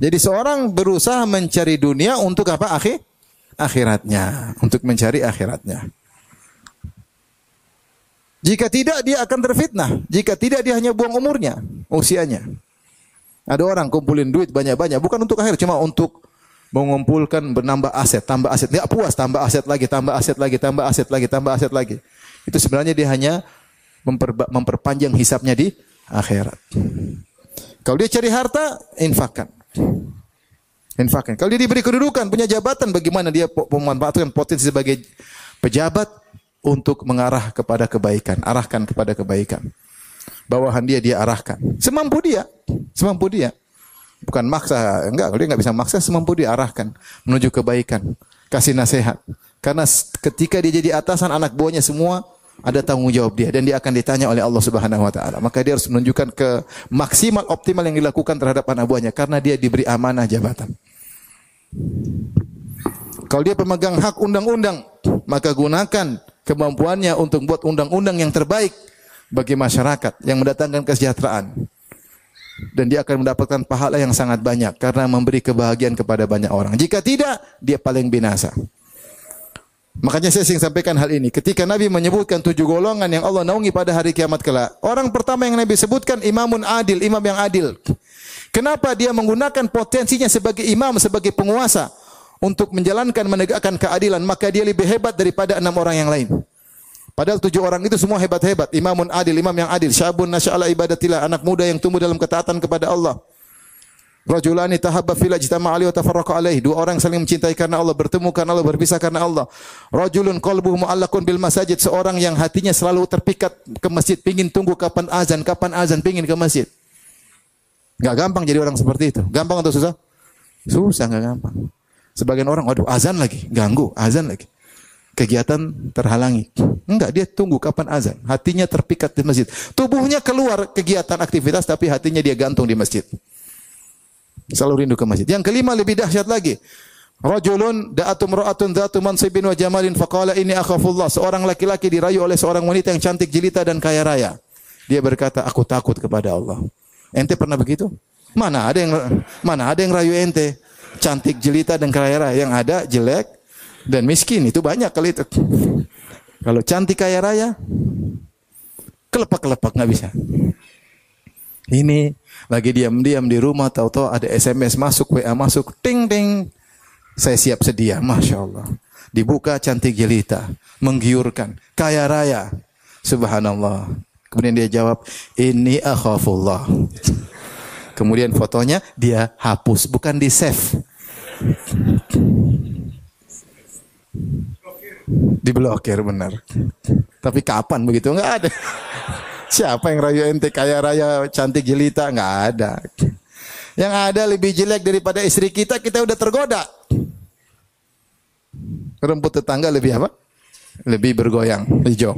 [SPEAKER 1] Jadi seorang berusaha mencari dunia untuk apa? Akhiratnya, untuk mencari akhiratnya. Jika tidak, dia akan terfitnah. Jika tidak, dia hanya buang umurnya, usianya. Ada orang kumpulin duit banyak-banyak, bukan untuk akhir, cuma untuk mengumpulkan menambah aset, tambah aset. Enggak puas, tambah aset lagi, tambah aset lagi, tambah aset lagi, tambah aset lagi. Itu sebenarnya dia hanya memperpanjang hisabnya di akhirat. Kalau dia cari harta, infakkan. Infakkan. Kalau dia diberi kedudukan, punya jabatan, bagaimana dia memanfaatkan potensi sebagai pejabat untuk mengarah kepada kebaikan, arahkan kepada kebaikan. Bawahan dia arahkan. Semampu dia, semampu dia. Bukan maksa, enggak, kalau dia enggak bisa maksa, semampu dia arahkan menuju kebaikan, kasih nasihat. Karena ketika dia jadi atasan, anak buahnya semua ada tanggung jawab dia dan dia akan ditanya oleh Allah Subhanahu wa taala. Maka dia harus menunjukkan ke maksimal optimal yang dilakukan terhadap anak buahnya karena dia diberi amanah jabatan. Kalau dia pemegang hak undang-undang, maka gunakan kemampuannya untuk buat undang-undang yang terbaik bagi masyarakat yang mendatangkan kesejahteraan. Dan dia akan mendapatkan pahala yang sangat banyak karena memberi kebahagiaan kepada banyak orang. Jika tidak, dia paling binasa. Makanya saya sering sampaikan hal ini. Ketika Nabi menyebutkan 7 golongan yang Allah naungi pada hari kiamat kelak, orang pertama yang Nabi sebutkan imamun adil, imam yang adil. Kenapa dia menggunakan potensinya sebagai imam, sebagai penguasa untuk menjalankan, menegakkan keadilan, maka dia lebih hebat daripada 6 orang yang lain. Padahal 7 orang itu semua hebat-hebat. Imamun adil, imam yang adil. Syabun nasya'ala ibadatillah, anak muda yang tumbuh dalam ketaatan kepada Allah. Rajulani tahabba fillah ijtama'a alaihi wa tafarraqa alaihi. 2 orang saling mencintai karena Allah, bertemu karena Allah, berpisah karena Allah. Rajulun qalbuhu mu'allaqun bil masajid. Seorang yang hatinya selalu terpikat ke masjid, pingin tunggu kapan azan, pingin ke masjid. Enggak gampang jadi orang seperti itu. Gampang atau susah? Susah, enggak gampang. Sebagian orang, waduh azan lagi, ganggu, azan lagi. Kegiatan terhalangi. Enggak, dia tunggu kapan azan. Hatinya terpikat di masjid. Tubuhnya keluar kegiatan aktivitas, tapi hatinya dia gantung di masjid. Selalu rindu ke masjid. Yang kelima lebih dahsyat lagi. Rajulun da'atum ra'atun dhatu mansibin wa jamalin faqala inni akhafullah. Seorang laki-laki dirayu oleh seorang wanita yang cantik jelita dan kaya raya. Dia berkata, aku takut kepada Allah. Ente pernah begitu? Mana ada yang rayu ente? Cantik jelita dan kaya raya. Yang ada jelek dan miskin, itu banyak kali itu. Kalau cantik kaya raya, kelepak-kelepak nggak bisa. Ini lagi diam-diam di rumah, tahu-tahu ada SMS masuk, WA masuk, ting ting, saya siap sedia, masya Allah. Dibuka cantik jelita, menggiurkan, kaya raya, subhanallah. Kemudian dia jawab, ini akhafullah. Kemudian fotonya dia hapus, bukan di save. Diblokir, benar. Tapi kapan begitu? Enggak ada. Siapa yang rayu ente kaya raya cantik jelita? Enggak ada. Yang ada lebih jelek daripada istri kita, kita udah tergoda. Rumput tetangga lebih apa? Lebih bergoyang, hijau.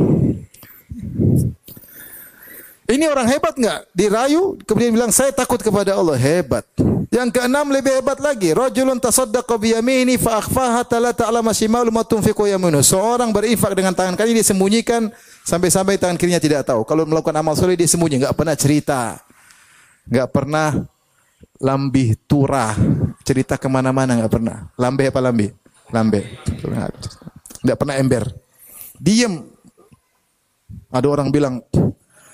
[SPEAKER 1] Ini orang hebat enggak? Dirayu, kemudian bilang saya takut kepada Allah. Hebat. Yang keenam lebih hebat lagi. Rajulun tasaddaqa bi yamini fa akhfaha la ta'lamu shimalu ma tunfiqu yaminu. Seorang berinfak dengan tangan kiri, dia sembunyikan sampai-sampai tangan kirinya tidak tahu. Kalau melakukan amal soleh dia sembunyi, enggak pernah cerita. Enggak pernah lambih turah. Cerita kemana-mana enggak pernah. Lambe apa lambi? Lambe. Enggak pernah ember. Diam. Ada orang bilang,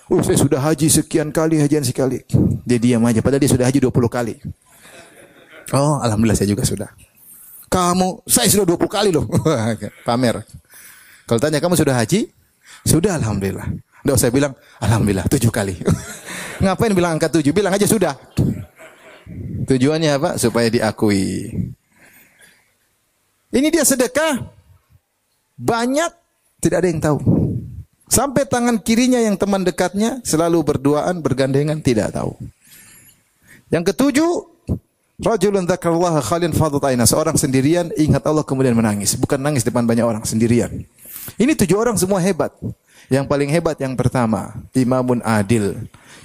[SPEAKER 1] saya sudah haji sekian kali, hajian sekali. Dia diam aja, padahal dia sudah haji 20 kali. Oh, alhamdulillah saya juga sudah. Saya sudah 20 kali loh. Pamer. Kalau tanya, kamu sudah haji? Sudah, alhamdulillah. Enggak usah bilang, alhamdulillah 7 kali. Ngapain bilang angka 7? Bilang aja sudah. Tujuannya apa? Supaya diakui. Ini dia sedekah. Banyak, tidak ada yang tahu. Sampai tangan kirinya yang teman dekatnya selalu berduaan, bergandengan, tidak tahu. Yang ketujuh, rajulun dzakarallaha khalian fadat aina. Seorang sendirian ingat Allah kemudian menangis. Bukan nangis depan banyak orang, sendirian. Ini 7 orang semua hebat. Yang paling hebat yang pertama, imamun adil.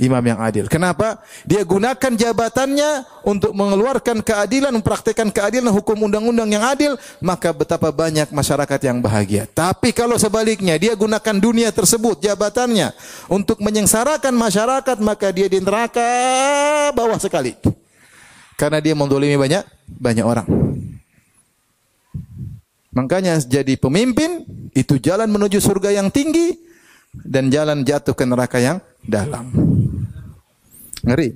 [SPEAKER 1] Imam yang adil. Kenapa? Dia gunakan jabatannya untuk mengeluarkan keadilan, mempraktikkan keadilan, hukum undang-undang yang adil, maka betapa banyak masyarakat yang bahagia. Tapi kalau sebaliknya, dia gunakan dunia tersebut, jabatannya, untuk menyengsarakan masyarakat, maka dia di neraka bawah sekali. Karena dia mendolimi banyak orang. Makanya jadi pemimpin, itu jalan menuju surga yang tinggi, dan jalan jatuh ke neraka yang dalam. Ngeri.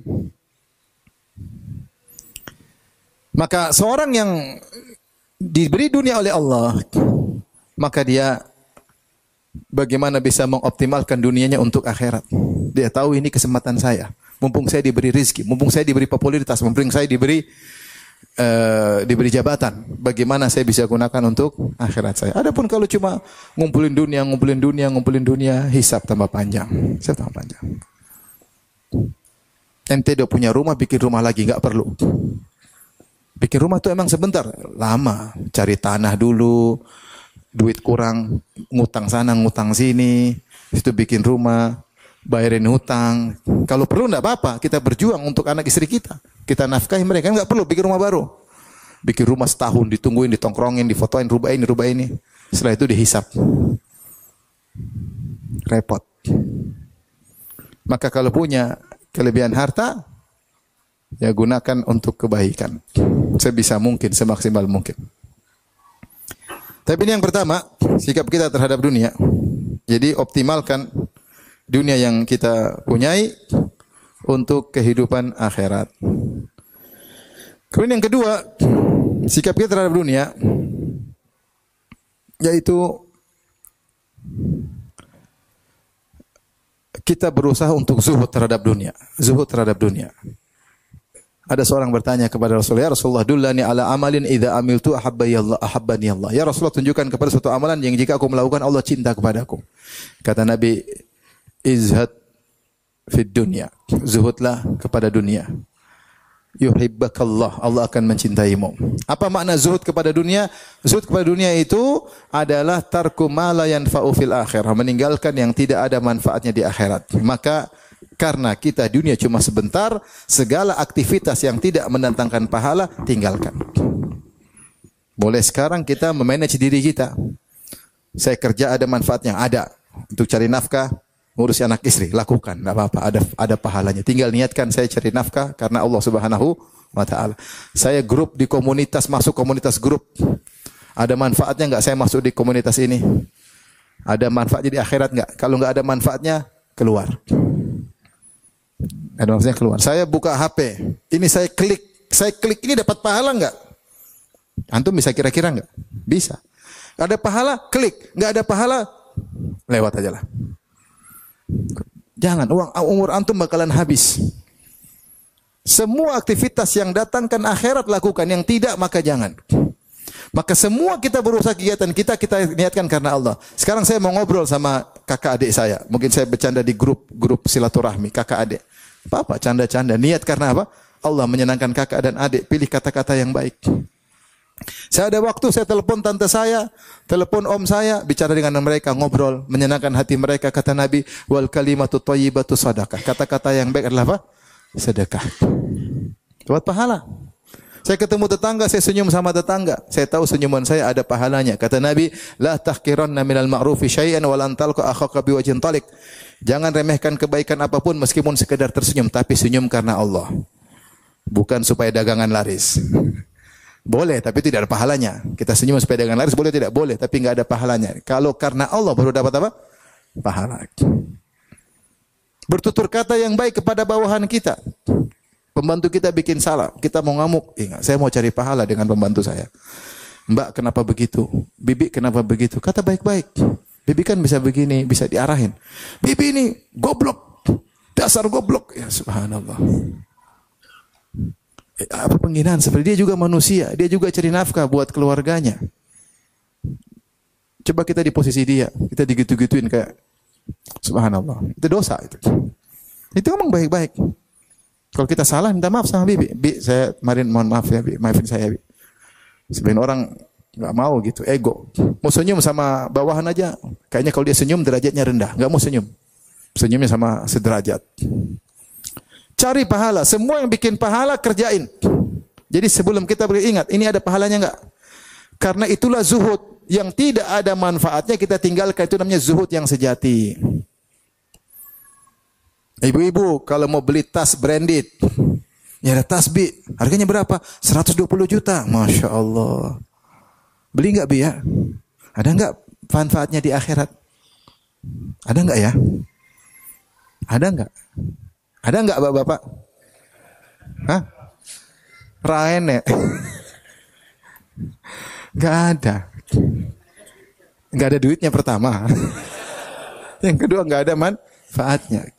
[SPEAKER 1] Maka seorang yang diberi dunia oleh Allah, maka dia bagaimana bisa mengoptimalkan dunianya untuk akhirat. Dia tahu ini kesempatan saya. Mumpung saya diberi rizki, mumpung saya diberi popularitas, mumpung saya diberi jabatan, bagaimana saya bisa gunakan untuk akhirat saya. Adapun kalau cuma ngumpulin dunia, hisab tambah panjang. Hisab tambah panjang. Ente udah punya rumah, bikin rumah lagi, nggak perlu. Bikin rumah tuh emang sebentar, lama. Cari tanah dulu, duit kurang, ngutang sana, ngutang sini, itu bikin rumah, bayarin hutang. Kalau perlu enggak apa-apa, kita berjuang untuk anak istri kita. Kita nafkahi mereka, enggak perlu bikin rumah baru. Bikin rumah setahun, ditungguin, ditongkrongin, difotoin, rubah ini. Setelah itu dihisap. Repot. Maka kalau punya kelebihan harta, ya gunakan untuk kebaikan. Sebisa mungkin, semaksimal mungkin. Tapi ini yang pertama, sikap kita terhadap dunia. Jadi optimalkan dunia yang kita punyai untuk kehidupan akhirat. Kemudian yang kedua, sikap kita terhadap dunia, yaitu kita berusaha untuk zuhud terhadap dunia. Zuhud terhadap dunia. Ada seorang bertanya kepada Rasulullah, ya Rasulullah, dullani ala amalin idza amiltu ahabbani Allah. Ya Rasulullah, tunjukkan kepada suatu amalan yang jika aku melakukan Allah cinta kepadaku. Kata Nabi, izhad fid dunya. Zuhudlah kepada dunia. Yuhibbakallah, Allah akan mencintaimu. Apa makna zuhud kepada dunia? Zuhud kepada dunia itu adalah tarku ma la yanfa'u fil akhirah, meninggalkan yang tidak ada manfaatnya di akhirat. Maka karena kita dunia cuma sebentar, segala aktivitas yang tidak mendatangkan pahala tinggalkan. Boleh sekarang kita memanage diri kita. Saya kerja ada manfaatnya, ada untuk cari nafkah, ngurus anak istri, lakukan, enggak apa-apa, ada pahalanya. Tinggal niatkan saya cari nafkah karena Allah Subhanahu wa taala. Saya grup di komunitas, masuk komunitas grup. Ada manfaatnya enggak saya masuk di komunitas ini? Ada manfaatnya di akhirat enggak? Kalau enggak ada manfaatnya, keluar. Ada maksudnya keluar. Saya buka HP, ini saya klik ini dapat pahala enggak? Antum bisa kira-kira enggak? Bisa. Ada pahala, klik. Enggak ada pahala, lewat aja lah. Jangan, umur antum bakalan habis. Semua aktivitas yang datangkan akhirat lakukan, yang tidak maka jangan. Maka semua kita berusaha kegiatan kita niatkan karena Allah. Sekarang saya mau ngobrol sama kakak adik saya. Mungkin saya bercanda di grup silaturahmi kakak adik. Apa canda-canda, niat karena apa? Allah menyenangkan kakak dan adik, pilih kata-kata yang baik. Saya ada waktu, saya telepon tante saya, telepon om saya, bicara dengan mereka, ngobrol, menyenangkan hati mereka. Kata Nabi, wal kalimatu thayyibatu sadaqah. Kata-kata yang baik adalah apa? Sedekah. Buat pahala. Saya ketemu tetangga, saya senyum sama tetangga. Saya tahu senyuman saya ada pahalanya. Kata Nabi, la tahqiranna minal ma'rufi syai'an wa lan talqa akhaka biwajhin talik. Jangan remehkan kebaikan apapun meskipun sekedar tersenyum, tapi senyum karena Allah. Bukan supaya dagangan laris. Boleh, tapi tidak ada pahalanya. Kita senyum supaya dagangan laris, boleh tidak? Boleh, tapi enggak ada pahalanya. Kalau karena Allah baru dapat apa? Pahala. Bertutur kata yang baik kepada bawahan kita. Pembantu kita bikin salah, kita mau ngamuk. Ingat, saya mau cari pahala dengan pembantu saya. Mbak, kenapa begitu? Bibi, kenapa begitu? Kata baik-baik. Bibi kan bisa begini, bisa diarahin. Bibi ini goblok, dasar goblok. Ya subhanallah. Apa penghinaan? Seperti dia juga manusia, dia juga cari nafkah buat keluarganya. Coba kita di posisi dia, kita digitu-gituin kayak subhanallah. Itu dosa itu. Itu ngomong baik-baik. Kalau kita salah, minta maaf sama Bibi. Bi, saya kemarin mohon maaf ya, Bi. Maafin saya, Bi. Sebenarnya orang nggak mau gitu, ego. Mau senyum sama bawahan aja. Kayaknya kalau dia senyum derajatnya rendah. Nggak mau senyum. Senyumnya sama sederajat. Cari pahala. Semua yang bikin pahala kerjain. Jadi sebelum kita beringat, ini ada pahalanya nggak? Karena itulah zuhud. Yang tidak ada manfaatnya kita tinggalkan. Itu namanya zuhud yang sejati. Ibu-ibu kalau mau beli tas branded, ya ada tas Bi, harganya berapa? 120 juta. Masya Allah. Beli nggak Bi ya? Ada nggak manfaatnya di akhirat? Ada nggak ya? Ada nggak? Ada nggak bapak-bapak? Hah? Raene. Nggak ada. Nggak ada duitnya pertama. Yang kedua nggak ada manfaatnya.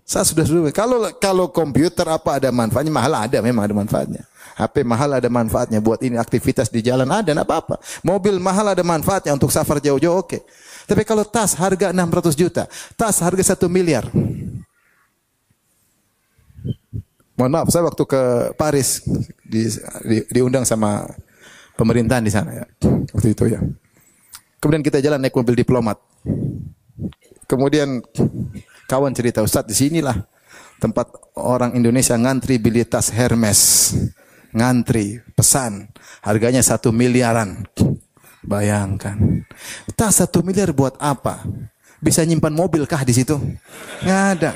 [SPEAKER 1] Saya sudah kalau komputer apa ada manfaatnya? Mahal ada, memang ada manfaatnya. HP mahal ada manfaatnya buat ini aktivitas di jalan ada, enggak apa-apa. Mobil mahal ada manfaatnya untuk safar jauh-jauh, oke. Tapi kalau tas harga 600 juta, tas harga 1 miliar. Mohon maaf, saya waktu ke Paris diundang sama pemerintahan di sana ya. Waktu itu ya. Kemudian kita jalan naik mobil diplomat. Kemudian kawan cerita, Ustaz, di sinilah tempat orang Indonesia ngantri beli tas Hermes. Ngantri, pesan. Harganya 1 miliaran. Bayangkan. Tas 1 miliar buat apa? Bisa nyimpan mobil kah di situ? Nggak ada.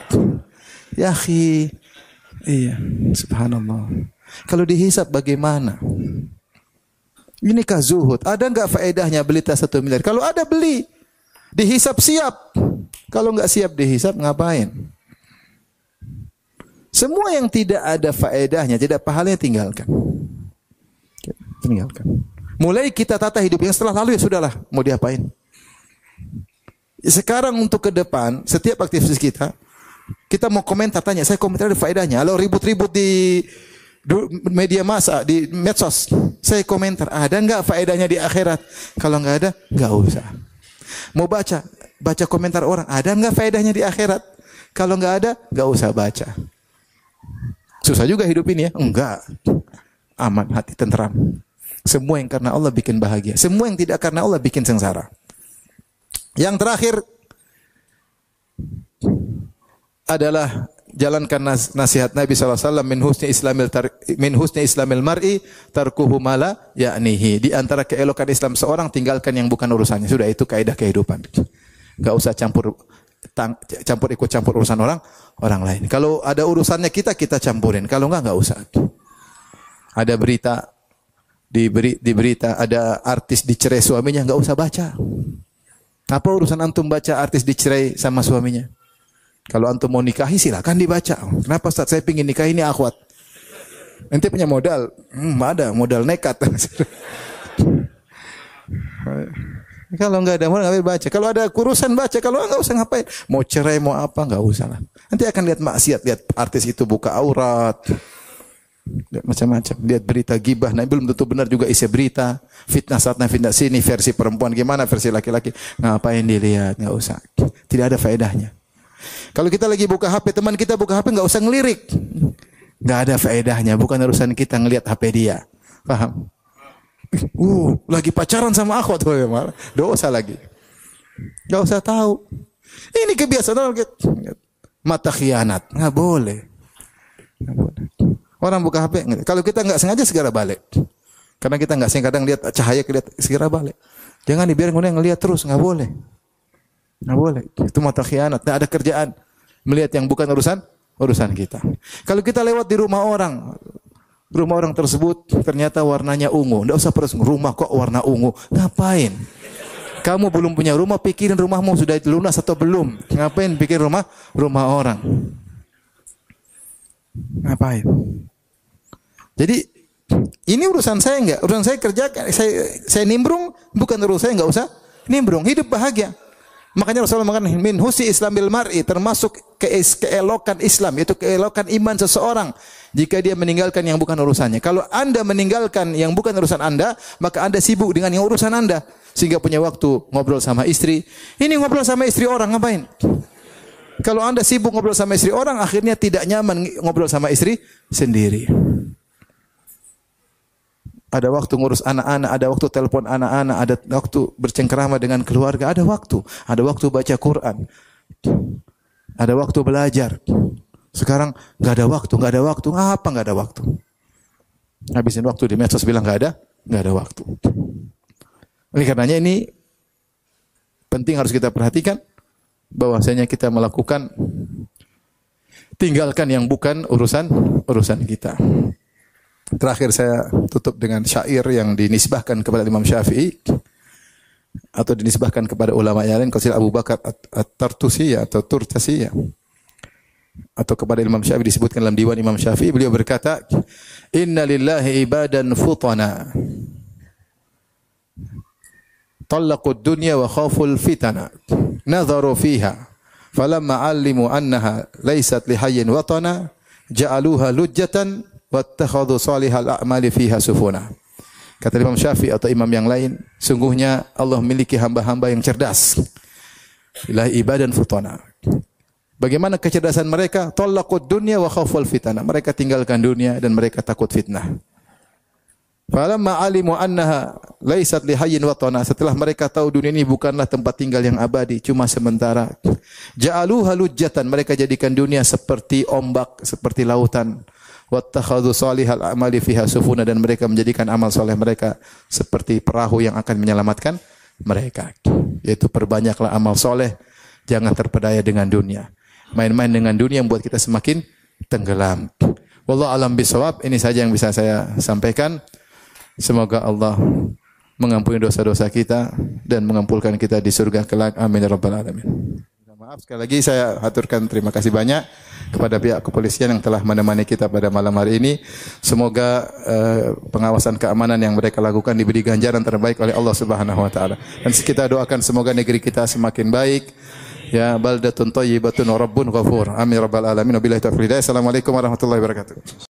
[SPEAKER 1] Ya akhi. Iya, subhanallah. Kalau dihisap bagaimana? Inikah zuhud? Ada nggak faedahnya beli tas 1 miliar? Kalau ada beli. Dihisap siap. Kalau nggak siap dihisap ngapain? Semua yang tidak ada faedahnya, tidak pahalanya tinggalkan. Tinggalkan. Mulai kita tata hidup yang setelah lalu ya sudahlah, mau diapain? Sekarang untuk ke depan, setiap aktivitas kita mau komentar, tanya, saya komentar ada faedahnya. Kalau ribut-ribut di media massa, di medsos, saya komentar, ada nggak faedahnya di akhirat? Kalau nggak ada, nggak usah. Mau baca komentar orang, ada nggak faedahnya di akhirat? Kalau nggak ada, nggak usah baca. Susah juga hidup ini ya? Enggak. Aman, hati tenteram. Semua yang karena Allah bikin bahagia. Semua yang tidak karena Allah bikin sengsara. Yang terakhir adalah jalankan nasihat Nabi SAW, min husni islamil mar'i tarkuhu mala ya'nihi. Di antara keelokan Islam seorang, tinggalkan yang bukan urusannya. Sudah, itu kaidah kehidupan. Enggak usah ikut campur urusan orang lain. Kalau ada urusannya kita campurin. Kalau enggak usah. Ada berita di berita ada artis dicerai suaminya, enggak usah baca. Apa urusan antum baca artis dicerai sama suaminya? Kalau antum mau nikahi silakan dibaca. Kenapa Ustaz? Saya pingin nikah ini akhwat. Ente punya modal? Ada modal nekat. Kalau enggak ada modal enggak baca. Kalau ada urusan baca. Kalau enggak usah ngapain. Mau cerai mau apa enggak usah lah. Nanti akan lihat maksiat, lihat artis itu buka aurat. Lihat macam-macam. Lihat berita gibah. Nah, belum tentu benar juga isi berita. Fitnah sana fitnah sini, versi perempuan gimana, versi laki-laki. Ngapain dilihat? Enggak usah. Tidak ada faedahnya. Kalau kita lagi buka HP, teman kita buka HP, nggak usah ngelirik. Nggak ada faedahnya, bukan urusan kita ngelihat HP dia. Paham? Lagi pacaran sama akhwat, dosa lagi. Nggak usah tahu. Ini kebiasaan orang, mata khianat. Nggak boleh. Orang buka HP, kalau kita nggak sengaja segera balik. Karena kita nggak sengaja kadang lihat cahaya, segera balik. Jangan dibiarkan orang ngelihat terus, nggak boleh. Nggak boleh. Itu mata khianat. Tidak ada kerjaan melihat yang bukan urusan kita. Kalau kita lewat di rumah orang tersebut ternyata warnanya ungu. Tidak usah perus rumah kok warna ungu. Ngapain? Kamu belum punya rumah, pikirin rumahmu sudah lunas atau belum. Ngapain pikir rumah orang? Ngapain? Jadi ini urusan saya enggak. Urusan saya kerjakan. Saya nimbrung, bukan urusan saya, enggak usah nimbrung. Hidup bahagia. Makanya Rasulullah mengatakan min husni islamil mar'i, termasuk keelokan Islam, yaitu keelokan iman seseorang jika dia meninggalkan yang bukan urusannya. Kalau Anda meninggalkan yang bukan urusan Anda, maka Anda sibuk dengan yang urusan Anda sehingga punya waktu ngobrol sama istri. Ini ngobrol sama istri orang ngapain? Kalau Anda sibuk ngobrol sama istri orang, akhirnya tidak nyaman ngobrol sama istri sendiri. Ada waktu ngurus anak-anak, ada waktu telepon anak-anak, ada waktu bercengkerama dengan keluarga, ada waktu baca Quran, ada waktu belajar. Sekarang nggak ada waktu. Apa nggak ada waktu? Habisin waktu di medsos bilang nggak ada waktu. Oleh karenanya ini penting harus kita perhatikan bahwasanya kita melakukan tinggalkan yang bukan urusan kita. Terakhir saya tutup dengan syair yang dinisbahkan kepada Imam Syafi'i atau dinisbahkan kepada ulama yang lain, Qasim Abu Bakar At-Tartusi atau Turtasi atau kepada Imam Syafi'i disebutkan dalam diwan Imam Syafi'i. Beliau berkata, Inna lillahi ibadan futana. Talaqud dunya wa khaful fitana. Nadharu fiha. Falamma alimu annaha laysat lihayyin watana. Ja'aluha lujjatan. Wattakhadhu salihal a'mali fiha sufuna. Kata Imam Syafi'i atau imam yang lain, sungguhnya Allah memiliki hamba-hamba yang cerdas. Lillahi ibadan futana. Bagaimana kecerdasan mereka? Talaqud dunya wa khaful fitana. Mereka tinggalkan dunia dan mereka takut fitnah. Falamma alimu annaha laysat lihayyin watana. Setelah mereka tahu dunia ini bukanlah tempat tinggal yang abadi, cuma sementara. Ja'aluha lujjatan. Mereka jadikan dunia seperti ombak, seperti lautan. Wattakhadhu salihal a'mali fiha sufuna. Dan mereka menjadikan amal soleh mereka seperti perahu yang akan menyelamatkan mereka. Yaitu perbanyaklah amal soleh, jangan terpedaya dengan dunia. Main-main dengan dunia membuat kita semakin tenggelam. Wallahu a'lam bishawab. Ini saja yang bisa saya sampaikan. Semoga Allah mengampuni dosa-dosa kita dan mengampulkan kita di surga kelak. Amin ya rabbal alamin. Maaf sekali lagi saya haturkan terima kasih banyak kepada pihak kepolisian yang telah menemani kita pada malam hari ini. Semoga pengawasan keamanan yang mereka lakukan diberi ganjaran terbaik oleh Allah Subhanahu wa taala. Dan kita doakan semoga negeri kita semakin baik. Ya baldatun thayyibatun wa rabbun ghafur. Amin rabbal alamin. Wabillahi taufiq. Assalamualaikum warahmatullahi wabarakatuh.